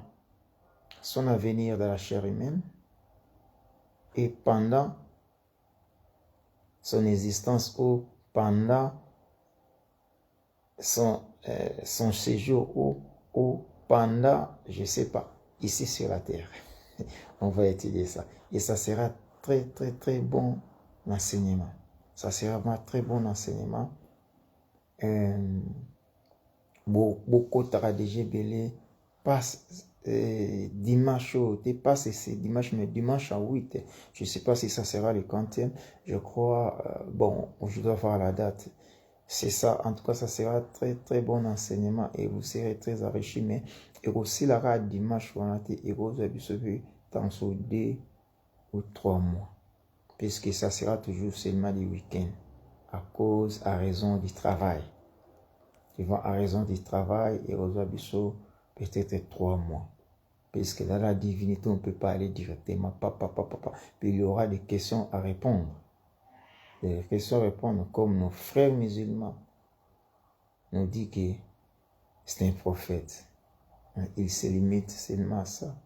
son avenir dans la chair humaine et pendant son existence ou pendant son séjour ou pendant, je ne sais pas, ici sur la terre. On va étudier ça. Et ça sera très, très, très bon enseignement. Ça sera vraiment très bon enseignement. Beaucoup de belé passe dimanche, c'est dimanche, mais dimanche à 8. Je ne sais pas si ça sera le quantième. Je crois, bon, je dois voir la date. C'est ça, en tout cas, ça sera très, très bon enseignement et vous serez très enrichis. Mais et aussi, la rade dimanche, on a été héros dans 2 ou 3 mois. Puisque ça sera toujours seulement du week-end. À raison du travail. Ils vont à raison du travail et aux habitudes peut-être 3 mois. Puisque dans la divinité, on ne peut pas aller directement. Puis il y aura des questions à répondre. Des questions à répondre comme nos frères musulmans nous disent que c'est un prophète. Il se limite seulement à ça.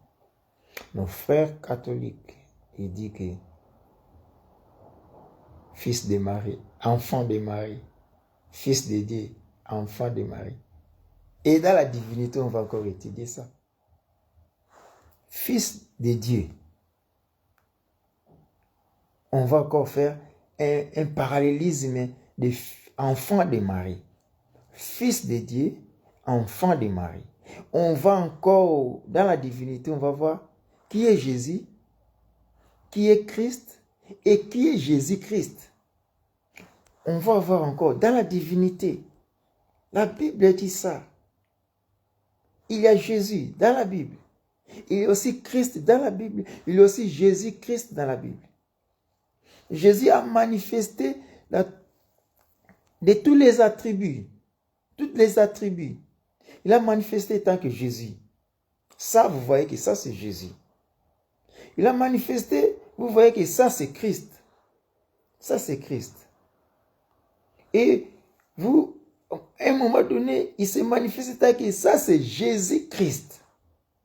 Nos frères catholiques, ils disent que fils de Marie, enfant de Marie, fils de Dieu, enfant de Marie. Et dans la divinité, on va encore étudier ça. Fils de Dieu. On va encore faire un parallélisme de enfant de Marie. Fils de Dieu, enfant de Marie. On va encore, dans la divinité, on va voir qui est Jésus, qui est Christ et qui est Jésus-Christ. On va voir encore dans la divinité. La Bible dit ça. Il y a Jésus dans la Bible. Il y a aussi Christ dans la Bible. Il y a aussi Jésus-Christ dans la Bible. Jésus a manifesté de tous les attributs. Toutes les attributs. Il a manifesté tant que Jésus. Ça, vous voyez que ça, c'est Jésus. Il a manifesté, vous voyez que ça, c'est Christ. Ça, c'est Christ. Et vous, à un moment donné, il s'est manifesté tant que ça, c'est Jésus-Christ.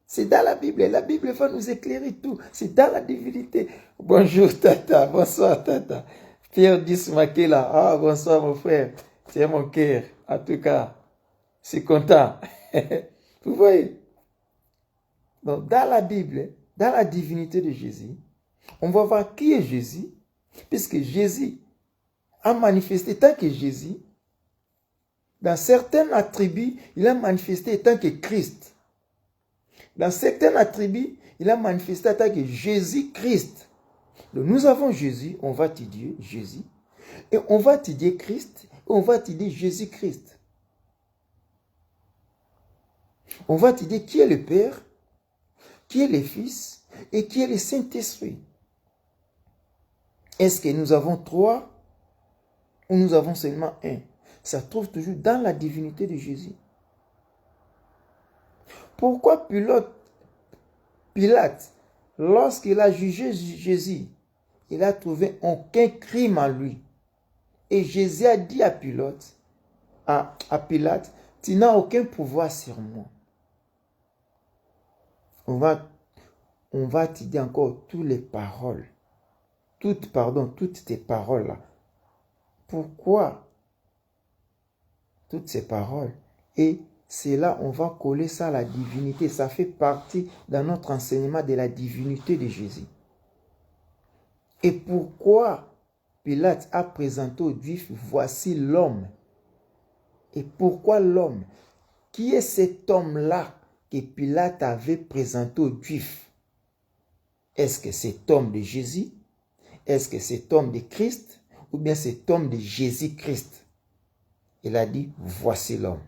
C'est dans la Bible. La Bible va nous éclairer tout. C'est dans la divinité. Bonjour, Tata. Bonsoir, Tata. Pierre Dismakela. Ah, bonsoir, mon frère. C'est mon cœur. En tout cas, c'est content. Vous voyez? Donc, dans la Bible, dans la divinité de Jésus, on va voir qui est Jésus, puisque Jésus a manifesté tant que Jésus. Dans certains attributs, il a manifesté tant que Christ. Dans certains attributs, il a manifesté en tant que Jésus-Christ. Donc nous avons Jésus, on va étudier Jésus, et on va étudier Christ, et on va étudier Jésus-Christ. On va étudier qui est le Père, qui est le Fils, et qui est le Saint-Esprit. Est-ce que nous avons 3 ou nous avons seulement 1? Ça se trouve toujours dans la divinité de Jésus. Pourquoi Pilate lorsqu'il a jugé Jésus, il a trouvé aucun crime en lui. Et Jésus a dit à Pilate, tu n'as aucun pouvoir sur moi. On va te dire encore toutes les paroles. Toutes tes paroles là. Pourquoi toutes ces paroles? Et c'est là, on va coller ça à la divinité. Ça fait partie dans notre enseignement de la divinité de Jésus. Et pourquoi Pilate a présenté aux Juifs, voici l'homme. Et pourquoi l'homme? Qui est cet homme-là que Pilate avait présenté aux Juifs? Est-ce que cet homme de Jésus? Est-ce que cet homme de Christ? Ou bien cet homme de Jésus-Christ? Il a dit, voici l'homme.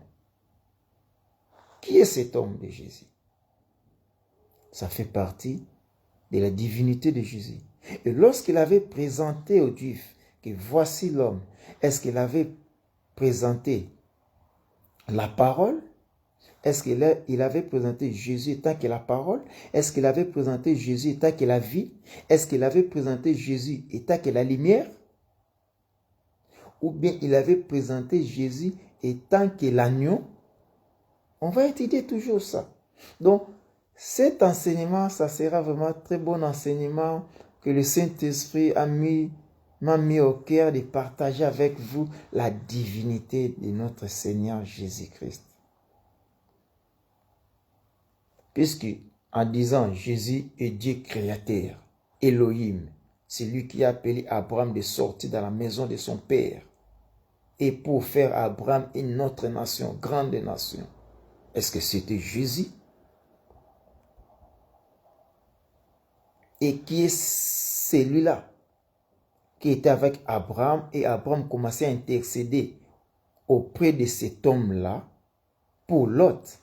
Qui est cet homme de Jésus? Ça fait partie de la divinité de Jésus. Et lorsqu'il avait présenté aux Juifs que voici l'homme, est-ce qu'il avait présenté la parole? Est-ce qu'il avait présenté Jésus étant que la parole? Est-ce qu'il avait présenté Jésus étant que la vie? Est-ce qu'il avait présenté Jésus étant que la lumière? Ou bien il avait présenté Jésus étant que l'agneau? On va étudier toujours ça. Donc, cet enseignement, ça sera vraiment un très bon enseignement que le Saint-Esprit m'a mis au cœur de partager avec vous la divinité de notre Seigneur Jésus-Christ. Puisque, en disant Jésus est Dieu créateur, Elohim, c'est lui qui a appelé Abraham de sortir de la maison de son père et pour faire Abraham une autre nation, grande nation. Est-ce que c'était Jésus? Et qui est celui-là qui était avec Abraham et Abraham commençait à intercéder auprès de cet homme-là pour Lot?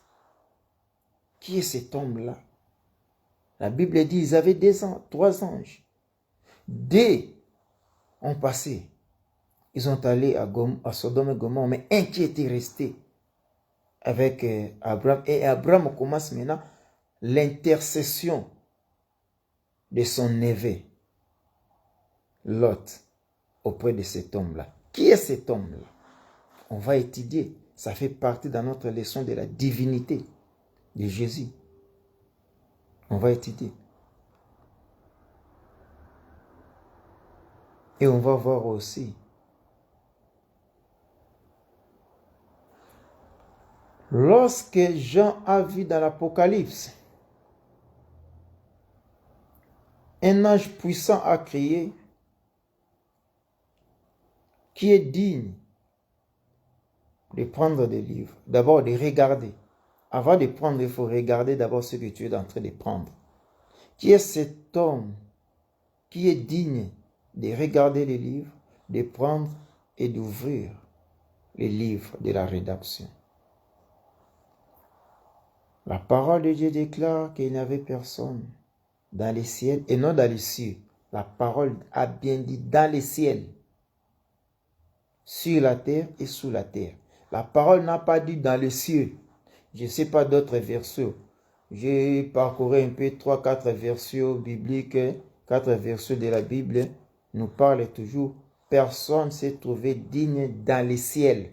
Qui est cet homme-là? La Bible dit ils avaient 3 anges. 2 ont passé. Ils ont allé à Sodome et Gomorrhe, mais un qui était resté avec Abraham. Et Abraham commence maintenant l'intercession de son neveu, Lot, auprès de cet homme-là. Qui est cet homme-là? On va étudier. Ça fait partie de notre leçon de la divinité de Jésus. On va étudier. Et on va voir aussi lorsque Jean a vu dans l'Apocalypse un ange puissant a crié, qui est digne de prendre des livres, d'abord de regarder. Avant de prendre, il faut regarder d'abord ce que tu es en train de prendre. Qui est cet homme qui est digne de regarder les livres, de prendre et d'ouvrir les livres de la rédaction? La parole de Dieu déclare qu'il n'y avait personne dans les ciels et non dans les cieux. La parole a bien dit dans les ciels, sur la terre et sous la terre. La parole n'a pas dit dans les cieux. Je ne sais pas d'autres versets. J'ai parcouru un peu 3-4 versets bibliques, 4 versets de la Bible nous parlent toujours. Personne ne s'est trouvé digne dans les ciels,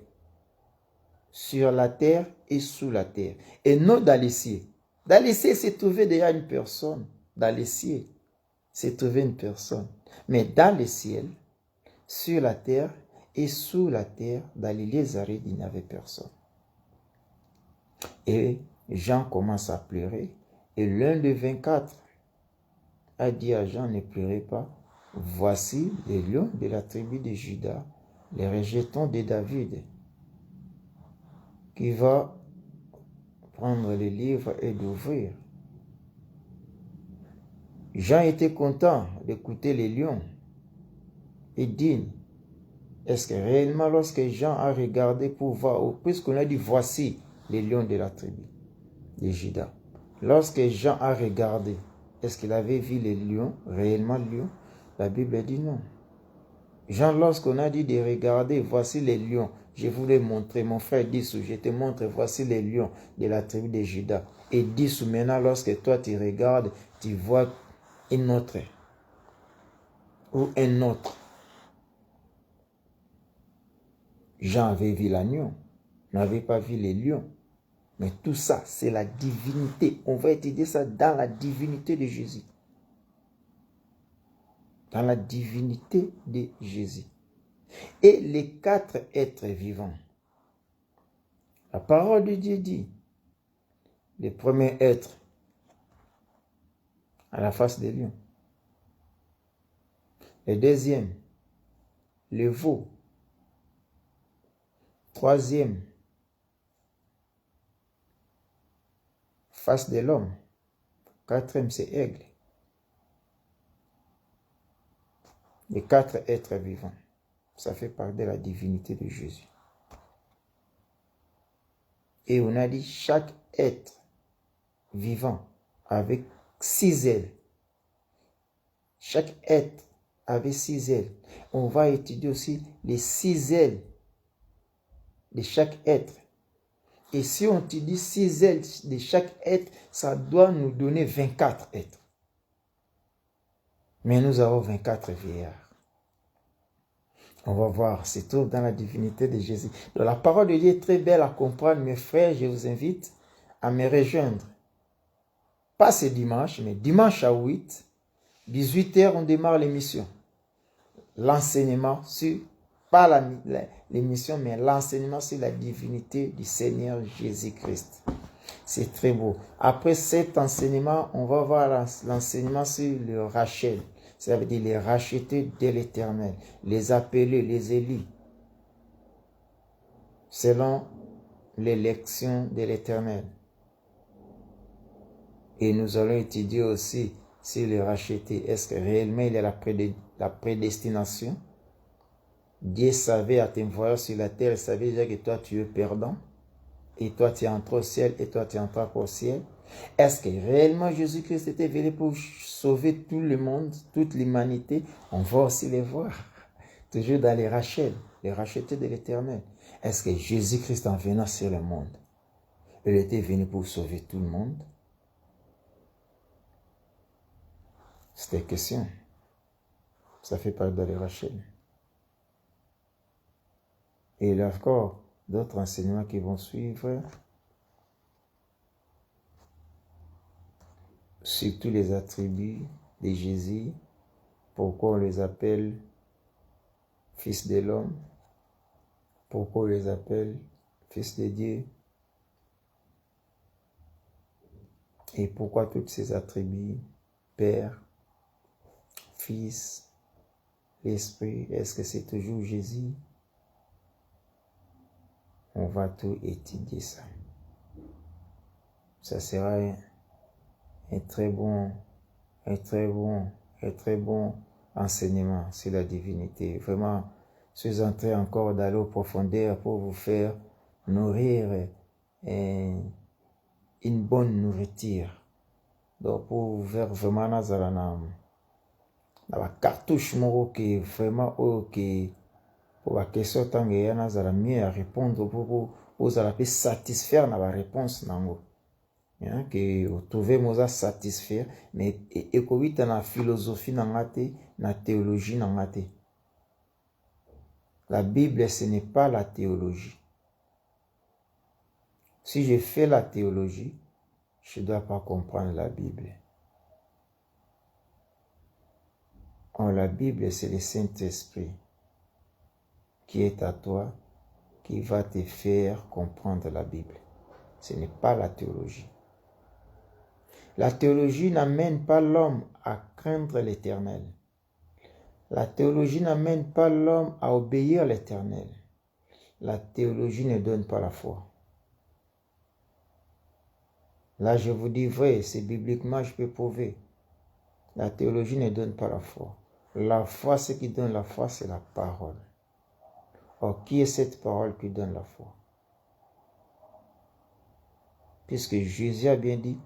sur la terre et sous la terre. Et non dans les cieux. Dans les cieux, s'est trouvé déjà une personne. Dans les cieux, s'est trouvé une personne. Mais dans les ciels, sur la terre et sous la terre, dans les lieux arides, il n'y avait personne. Et Jean commence à pleurer. Et l'un des 24 a dit à Jean, ne pleurez pas. Voici les lions de la tribu de Juda, les rejetons de David, qui va prendre les livres et d'ouvrir. Jean était content d'écouter les lions et dit, est-ce que réellement lorsque Jean a regardé pour voir, puisqu'on a dit voici les lions de la tribu de Juda, lorsque Jean a regardé, est-ce qu'il avait vu les lions, réellement lions? La Bible dit non. Jean, lorsqu'on a dit de regarder, voici les lions, je voulais montrer, mon frère dit, je te montre, voici les lions de la tribu de Juda. Et dit, maintenant, lorsque toi tu regardes, tu vois une autre ou un autre. Jean avait vu l'agneau, n'avait pas vu les lions. Mais tout ça, c'est la divinité. On va étudier ça dans la divinité de Jésus. Dans la divinité de Jésus. Et les 4 êtres vivants. La parole de Dieu dit, le premier être à la face des lions. Le deuxième, le veau. Troisième, face de l'homme. Quatrième, c'est aigle. Les 4 êtres vivants. Ça fait partie de la divinité de Jésus. Et on a dit chaque être vivant avec 6 ailes. Chaque être avait 6 ailes. On va étudier aussi les 6 ailes de chaque être. Et si on te dit 6 ailes de chaque être, ça doit nous donner 24 êtres. Mais nous avons 24 vieillards. On va voir, c'est tout dans la divinité de Jésus. Donc la parole de Dieu est très belle à comprendre, mes frères. Je vous invite à me rejoindre. Pas ce dimanche, mais dimanche à 18h, on démarre l'émission. L'enseignement sur, pas l'émission, mais l'enseignement sur la divinité du Seigneur Jésus-Christ. C'est très beau. Après cet enseignement, on va voir l'enseignement sur le Rachel. Ça veut dire les rachetés de l'Éternel, les appelés, les élus, selon l'élection de l'Éternel. Et nous allons étudier aussi sur les rachetés. Est-ce que réellement il y a la prédestination? Dieu savait à t'envoyer sur la terre, il savait déjà que toi tu es perdant. Et toi tu es entré au ciel et toi tu es entré au ciel. Est-ce que réellement Jésus-Christ était venu pour sauver tout le monde, toute l'humanité? On va aussi les voir. Toujours dans les rachetés de l'Éternel. Est-ce que Jésus-Christ en venant sur le monde, il était venu pour sauver tout le monde? C'est une question. Ça fait partie de les racheter. Et il y a encore d'autres enseignements qui vont suivre. Sur tous les attributs de Jésus, pourquoi on les appelle fils de l'homme, pourquoi on les appelle fils de Dieu, et pourquoi tous ces attributs, Père, Fils, l'Esprit, est-ce que c'est toujours Jésus? On va tout étudier ça. Ça sera un très bon enseignement sur la divinité. Vraiment, je suis en train encore d'aller aux profondeurs pour vous faire nourrir une bonne nourriture. Donc, pour vous faire vraiment la cartouche moko qui vraiment qui pour la question tant que y en a mieux à répondre pour vous allez satisfaire dans la réponse nango. Que vous trouvez moza satisfaire mais et que na philosophie nangate na théologie nangate. La Bible ce n'est pas la théologie. Si je fais la théologie, je ne dois pas comprendre la Bible. La Bible, c'est le Saint-Esprit qui est à toi, qui va te faire comprendre la Bible. Ce n'est pas la théologie. La théologie n'amène pas l'homme à craindre l'Éternel. La théologie n'amène pas l'homme à obéir à l'Éternel. La théologie ne donne pas la foi. Là, je vous dis vrai, c'est bibliquement, je peux prouver. La théologie ne donne pas la foi. La foi, ce qui donne la foi, c'est la parole. Or, qui est cette parole qui donne la foi? Puisque Jésus a bien dit,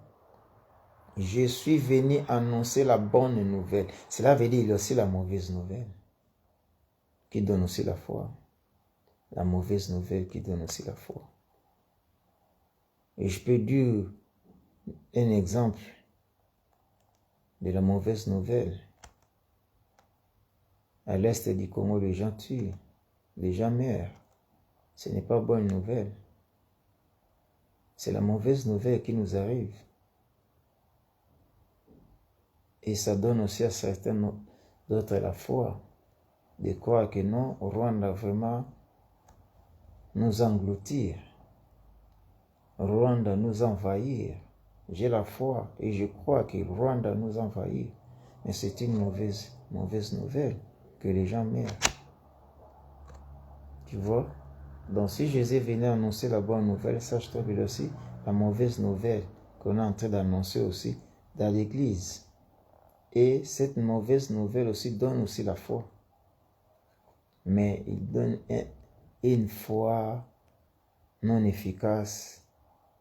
je suis venu annoncer la bonne nouvelle. Cela veut dire qu'il y a aussi la mauvaise nouvelle qui donne aussi la foi. La mauvaise nouvelle qui donne aussi la foi. Et je peux dire un exemple de la mauvaise nouvelle. À l'est du Congo, les gens tuent, les gens meurent. Ce n'est pas bonne nouvelle. C'est la mauvaise nouvelle qui nous arrive. Et ça donne aussi à certains d'autres la foi, de croire que non, Rwanda vraiment nous engloutir. Rwanda nous envahir. J'ai la foi et je crois que Rwanda nous envahir. Mais c'est une mauvaise nouvelle que les gens meurent. Tu vois? Donc si Jésus venait annoncer la bonne nouvelle, sache-toi qu'il y a aussi la mauvaise nouvelle qu'on est en train d'annoncer aussi dans l'église. Et cette mauvaise nouvelle aussi donne aussi la foi. Mais il donne une foi non efficace,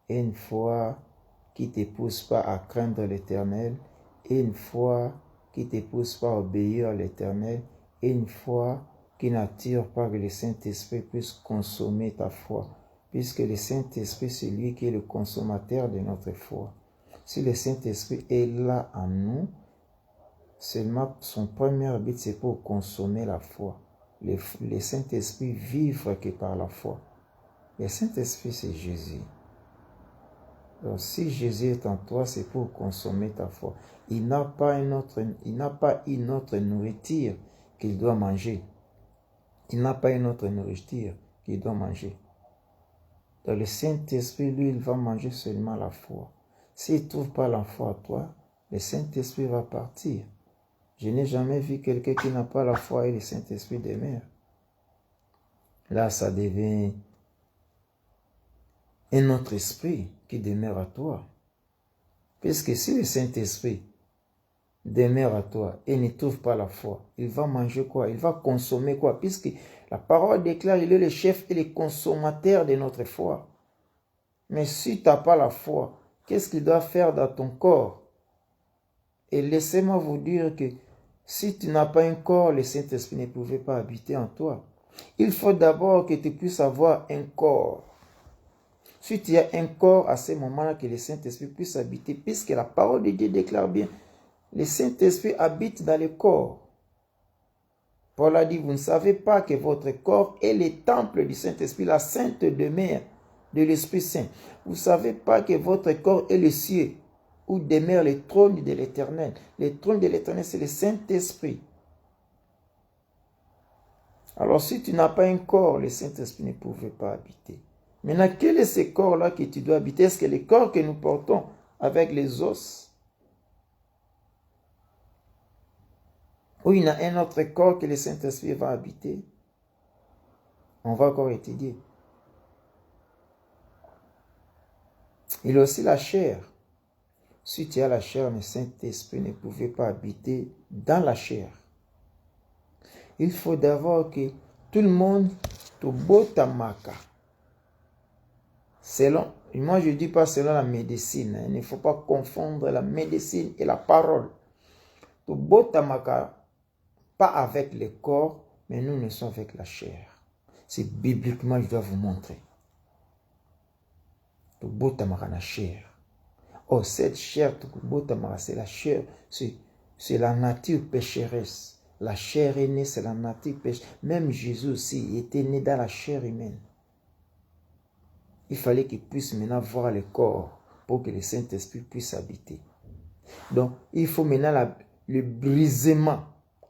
une foi qui ne te pousse pas à craindre l'Éternel, une foi qui ne te pousse pas à obéir à l'Éternel, une foi qui n'attire pas que le Saint-Esprit puisse consommer ta foi, puisque le Saint-Esprit, c'est lui qui est le consommateur de notre foi. Si le Saint-Esprit est là en nous, seulement son premier but, c'est pour consommer la foi. Le Saint-Esprit vivre que par la foi. Le Saint-Esprit, c'est Jésus. Donc, si Jésus est en toi, c'est pour consommer ta foi. Il n'a pas une autre nourriture qu'il doit manger. Il n'a pas une autre nourriture qu'il doit manger. Donc, le Saint-Esprit, lui, il va manger seulement la foi. S'il ne trouve pas la foi à toi, le Saint-Esprit va partir. Je n'ai jamais vu quelqu'un qui n'a pas la foi et le Saint-Esprit demeure. Là, ça devient un autre esprit qui demeure à toi. Puisque si le Saint-Esprit demeure à toi et ne trouve pas la foi, il va manger quoi? Il va consommer quoi? Puisque la parole déclare, il est le chef et le consommateur de notre foi. Mais si tu n'as pas la foi, qu'est-ce qu'il doit faire dans ton corps? Et laissez-moi vous dire que si tu n'as pas un corps, le Saint-Esprit ne pouvait pas habiter en toi. Il faut d'abord que tu puisses avoir un corps. Si tu as un corps, à ce moment-là, que le Saint-Esprit puisse habiter, puisque la parole de Dieu déclare bien, le Saint-Esprit habite dans le corps. Paul a dit, vous ne savez pas que votre corps est le temple du Saint-Esprit, la sainte demeure de l'Esprit Saint. Vous ne savez pas que votre corps est le ciel, où demeure le trône de l'Éternel. Le trône de l'Éternel, c'est le Saint-Esprit. Alors, si tu n'as pas un corps, le Saint-Esprit ne pouvait pas habiter. Maintenant, quel est ce corps-là que tu dois habiter? Est-ce que le corps que nous portons avec les os? Ou il y a un autre corps que le Saint-Esprit va habiter? On va encore étudier. Il y a aussi la chair. Si tu as la chair, le Saint-Esprit ne pouvait pas habiter dans la chair. Il faut d'abord que tout le monde te botamaka. Selon, moi je ne dis pas selon la médecine. Il ne faut pas confondre la médecine et la parole. Te botamaka, pas avec le corps, mais nous sommes avec la chair. C'est bibliquement, je dois vous montrer. Te botamaka la chair. Oh, cette chair, c'est la chair, c'est la nature pécheresse. La chair est née, c'est la nature pécheresse. Même Jésus aussi était né dans la chair humaine. Il fallait qu'il puisse maintenant voir le corps pour que le Saint-Esprit puisse habiter. Donc, il faut maintenant le brisement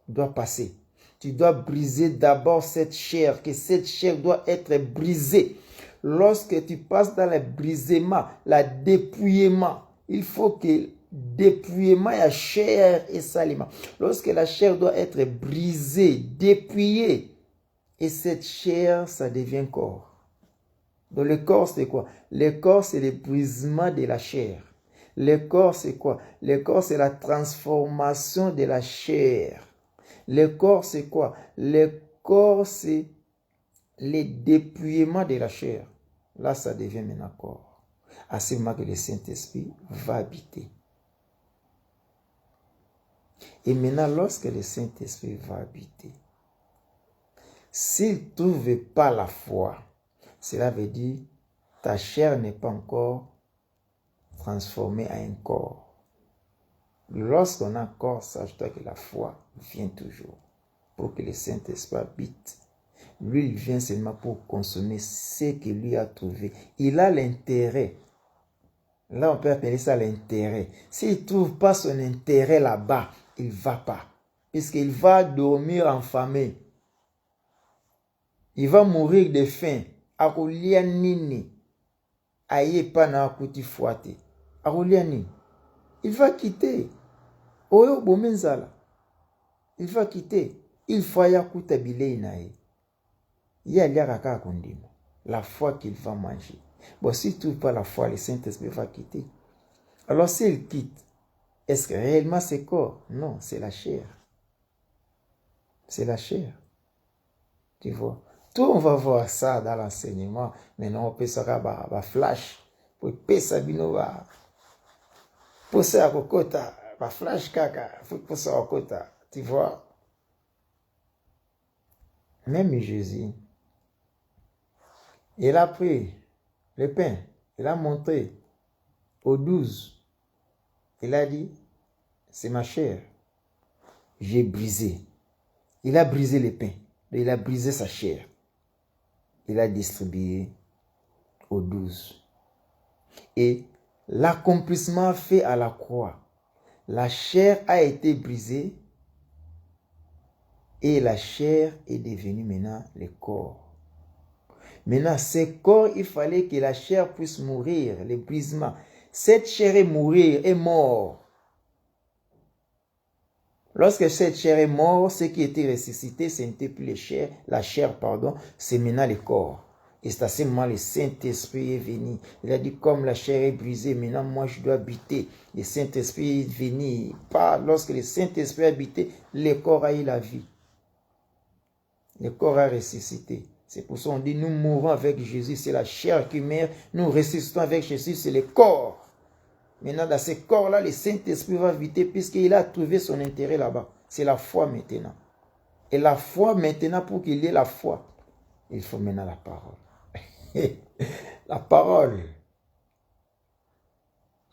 doit passer. Tu dois briser d'abord cette chair, que cette chair doit être brisée. Lorsque tu passes dans le brisement, le dépouillement, il faut que dépouillement y a chair et saliment. Lorsque la chair doit être brisée, dépouillée, et cette chair, ça devient corps. Donc le corps, c'est quoi? Le corps, c'est le brisement de la chair. Le corps, c'est quoi? Le corps, c'est la transformation de la chair. Le corps, c'est quoi? Le corps, c'est le dépouillement de la chair. Là, ça devient maintenant corps. À ce moment que le Saint-Esprit va habiter. Et maintenant, lorsque le Saint-Esprit va habiter, s'il ne trouve pas la foi, cela veut dire ta chair n'est pas encore transformée en un corps. Lorsqu'on a corps, sache-toi que la foi vient toujours pour que le Saint-Esprit habite. Lui, il vient seulement pour consommer ce que lui a trouvé. Il a l'intérêt. Là, on peut appeler ça l'intérêt. S'il ne trouve pas son intérêt là-bas, il ne va pas. Puisqu'il va dormir en famille. Il va mourir de faim. Akolia nini. Aye pa na akuti fuate. Akolia nini. Il va quitter. Oyo bomenzala. Il va quitter. Il faut y akuta bilei nae. Il y a liakaka kondima. La foi qu'il va manger. Bon, si tu ne trouves pas la foi, le Saint-Esprit va quitter. Alors s'il quitte, est-ce que réellement c'est corps? Non, c'est la chair. C'est la chair. Tu vois. Tout on va voir ça dans l'enseignement. Maintenant, on peut se faire flash. Pour pesa binova. Pour ça, kokota. Flash kaka. Pour ça, kokota. Tu vois. Même Jésus, il a pris le pain. Il a montré aux 12. Il a dit, c'est ma chair. J'ai brisé. Il a brisé le pain. Il a brisé sa chair. Il a distribué aux 12. Et l'accomplissement fait à la croix. La chair a été brisée et la chair est devenue maintenant le corps. Maintenant, ce corps, il fallait que la chair puisse mourir, le brisement. Cette chair est mourir, est mort. Lorsque cette chair est morte, ce qui était ressuscité, ce n'était plus la chair, c'est maintenant le corps. Et c'est à ce moment le Saint-Esprit est venu. Il a dit, comme la chair est brisée, maintenant moi je dois habiter. Le Saint-Esprit est venu. Pas lorsque le Saint-Esprit a habité, le corps a eu la vie. Le corps a ressuscité. C'est pour ça qu'on dit, nous mourons avec Jésus, c'est la chair qui meurt. Nous ressuscitons avec Jésus, c'est le corps. Maintenant, dans ce corps-là, le Saint-Esprit va habiter puisqu'il a trouvé son intérêt là-bas. C'est la foi maintenant. Et la foi maintenant, pour qu'il y ait la foi, il faut maintenant la parole. La parole.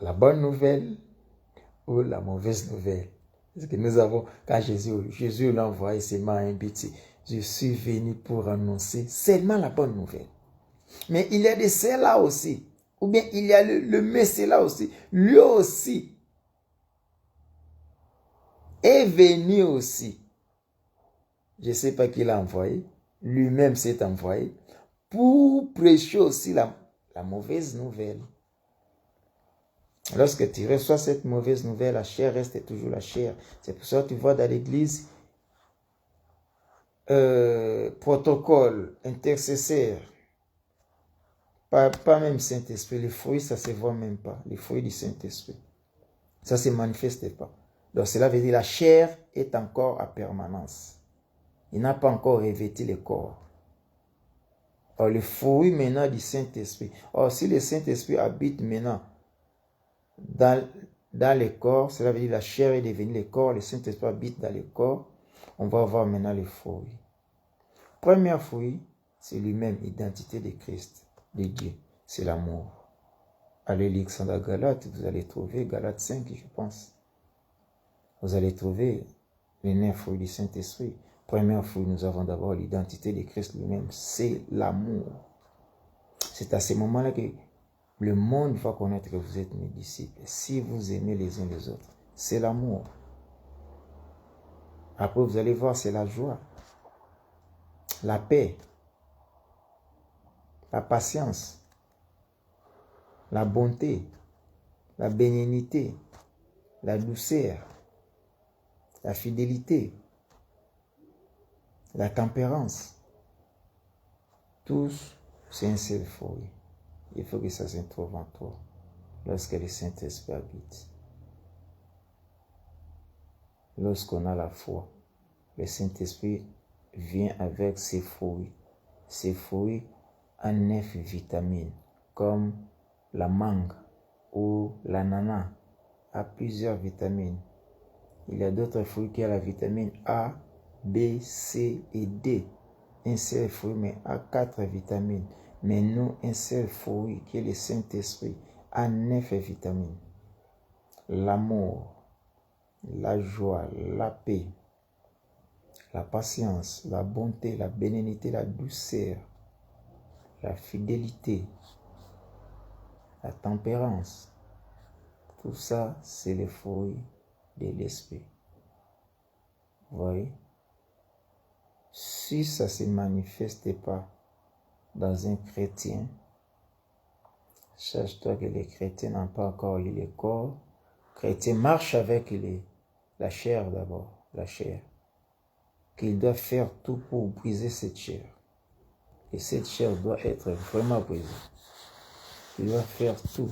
La bonne nouvelle ou la mauvaise nouvelle. Parce que nous avons, quand Jésus l'a envoyé seulement un but, je suis venu pour annoncer seulement la bonne nouvelle. Mais il y a de ceux-là aussi. Ou bien il y a le Messie là aussi. Lui aussi est venu aussi. Je ne sais pas qui l'a envoyé. Lui-même s'est envoyé pour prêcher aussi la mauvaise nouvelle. Lorsque tu reçois cette mauvaise nouvelle, la chair reste toujours la chair. C'est pour ça que tu vois dans l'église protocole, intercesseur. Pas même Saint-Esprit. Les fruits, ça ne se voit même pas. Les fruits du Saint-Esprit. Ça ne se manifeste pas. Donc cela veut dire que la chair est encore à permanence. Il n'a pas encore revêtu le corps. Or, le fruit maintenant du Saint-Esprit. Or, si le Saint-Esprit habite maintenant dans le corps, cela veut dire que la chair est devenue le corps, le Saint-Esprit habite dans le corps, on va voir maintenant les fruits. Premier fruit, c'est lui-même, identité de Christ, de Dieu, c'est l'amour. Allez lire ça dans Galates, vous allez trouver, Galates 5, je pense. Vous allez trouver les 9 fruits du Saint-Esprit. Premier fruit, nous avons d'abord l'identité de Christ lui-même, c'est l'amour. C'est à ce moment-là que le monde va connaître que vous êtes mes disciples. Si vous aimez les uns les autres, c'est l'amour. Après, vous allez voir, c'est la joie, la paix, la patience, la bonté, la bénignité, la douceur, la fidélité, la tempérance. Tous, c'est un seul fruit. Il faut que ça se trouve en toi lorsque le Saint-Esprit habite. Lorsqu'on a la foi, le Saint-Esprit vient avec ses fruits. Ces fruits ont 9 vitamines, comme la mangue ou l'ananas a plusieurs vitamines. Il y a d'autres fruits qui ont la vitamine A, B, C et D. Un seul fruit, mais a 4 vitamines. Mais nous, un seul fruit, qui est le Saint-Esprit, a 9 vitamines. L'amour. la joie, la paix, la patience, la bonté, la bénignité, la douceur, la fidélité, la tempérance. Tout ça, c'est le fruit de l'esprit. Vous voyez? Si ça ne se manifeste pas dans un chrétien, sache-toi que les chrétiens n'ont pas encore eu le corps. Les chrétiens marchent avec la chair d'abord, la chair. Qu'il doit faire tout pour briser cette chair. Et cette chair doit être vraiment brisée. Il doit faire tout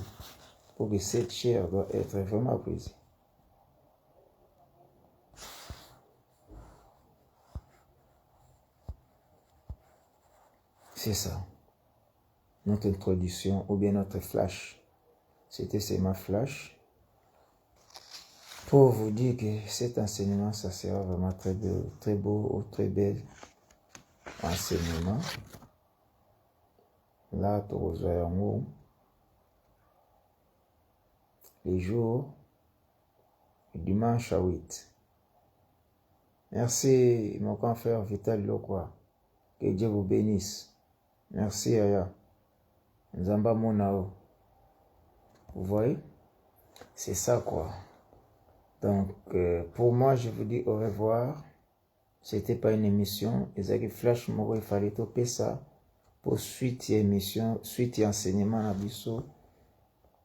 pour que cette chair doit être vraiment brisée. C'est ça. Notre introduction ou bien notre flash. C'était ma flash. Pour vous dire que cet enseignement, ça sera vraiment très beau ou très bel enseignement. Là, tu reçois en haut. Les jours du dimanche à 8. Merci, mon confrère Vital Lokwa. Que Dieu vous bénisse. Merci, Aya. Nzamba Monao. Vous voyez? C'est ça, quoi. Donc, pour moi, je vous dis au revoir. C'était pas une émission. Ezaki Flash Moro, il fallait topper ça. Pour suite émission, suite enseignement à Bissau,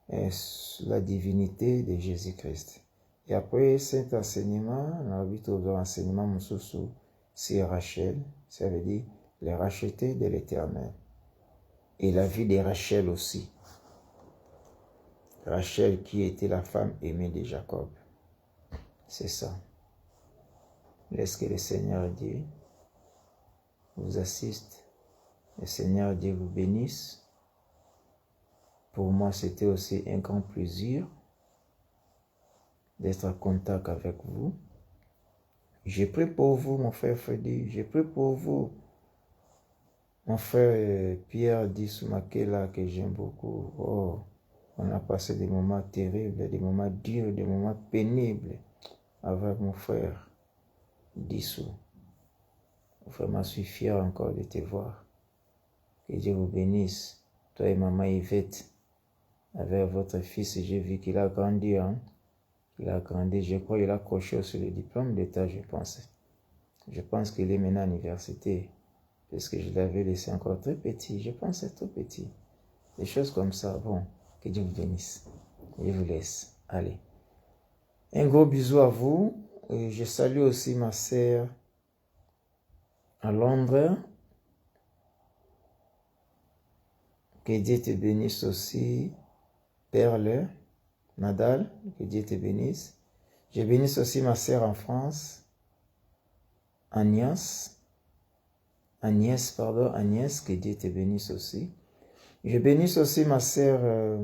la divinité de Jésus-Christ. Et après cet enseignement, on a vu tout l'enseignement Moussoussou, c'est Rachel, ça veut dire les rachetés de l'Éternel. Et la vie de Rachel aussi. Rachel qui était la femme aimée de Jacob. C'est ça. Laisse que le Seigneur Dieu vous assiste. Le Seigneur Dieu vous bénisse. Pour moi, c'était aussi un grand plaisir d'être en contact avec vous. J'ai pris pour vous, mon frère Freddy. J'ai pris pour vous, mon frère Pierre Dissoumakela, que j'aime beaucoup. Oh, on a passé des moments terribles, des moments durs, des moments pénibles avec mon frère Dissou. Vraiment, je suis fier encore de te voir. Que Dieu vous bénisse. Toi et maman Yvette, avec votre fils, j'ai vu qu'il a grandi. Hein? Il a grandi, je crois qu'il a accroché sur le diplôme d'État, je pense. Je pense qu'il est maintenant à l'université. Parce que je l'avais laissé encore très petit. Je pensais tout petit. Des choses comme ça. Bon, que Dieu vous bénisse. Je vous laisse. Allez. Un gros bisou à vous. Et je salue aussi ma sœur à Londres. Que Dieu te bénisse aussi. Perle, Nadal, que Dieu te bénisse. Je bénisse aussi ma sœur en France. Agnès, que Dieu te bénisse aussi. Je bénisse aussi ma sœur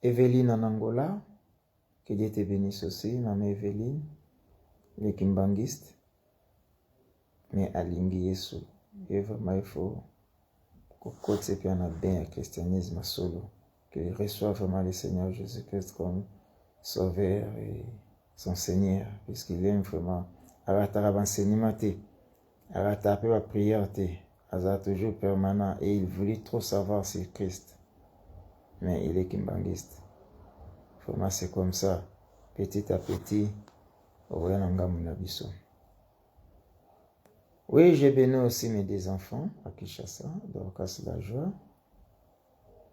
Evelyne en Angola, que Dieu te bénisse aussi, maman Evelyne, les kimbangistes, mais alingi Yesu, Eva Maïfo, Kokotse Piana Ben, christianisme solo, qu'il reçoive vraiment le Seigneur Jésus-Christ comme sauveur et son Seigneur, puisqu'il aime vraiment. Aratara enseignement te, aratapé la prière te, azar toujours permanent, et il voulait trop savoir sur Christ. Mais il est kimbangiste. Vraiment c'est comme ça, petit à petit, oui, j'ai béni aussi mes deux enfants à Kinshasa, Dorcas la joie.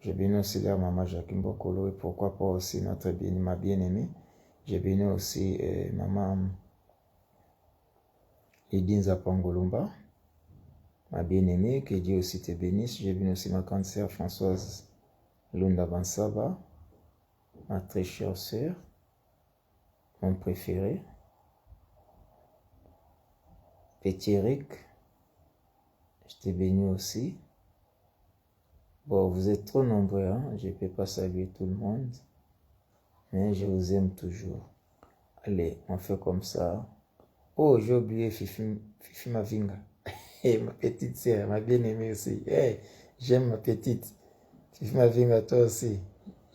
J'ai béni aussi leur maman Jacqueline Bokolo, et pourquoi pas aussi ma bien-aimée. J'ai béni aussi maman Edinza Pangolumba, ma bien-aimée, que Dieu aussi te bénisse. J'ai béni aussi ma grande sœur Françoise Lunda Bansaba, ma très chère sœur, mon préféré. Petit Eric, je te bénis aussi. Bon, vous êtes trop nombreux, hein? Je ne peux pas saluer tout le monde, mais je vous aime toujours. Allez, on fait comme ça. Oh, j'ai oublié Fifi Mavinga. Et ma petite sœur, ma bien-aimée aussi. Hey, j'aime ma petite. Fifi Mavinga, toi aussi.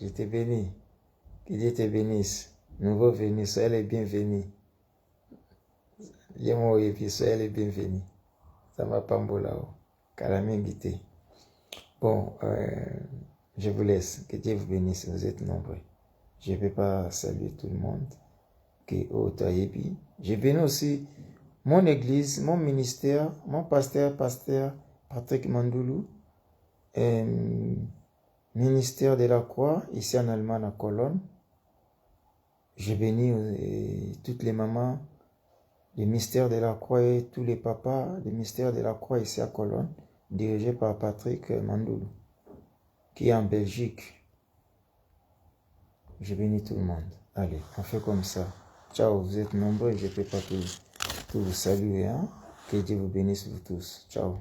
Je te bénis. Que Dieu te bénisse. Nouveau venu, soyez les bienvenus. Yemo et puis soyez les bienvenus. Ça va pas là-haut. Kalamingité. Bon, je vous laisse. Que Dieu vous bénisse. Vous êtes nombreux. Je ne vais pas saluer tout le monde. Je bénis aussi mon église, mon ministère, mon pasteur Patrick Mandoulou, ministère de la Croix, ici en Allemagne, à Cologne. Je bénis toutes les mamans du mystère de la Croix et tous les papas du mystère de la Croix ici à Cologne, dirigé par Patrick Mandoulou, qui est en Belgique. Je bénis tout le monde. Allez, on fait comme ça. Ciao, vous êtes nombreux, je ne peux pas tout vous saluer. Hein? Que Dieu vous bénisse vous tous. Ciao.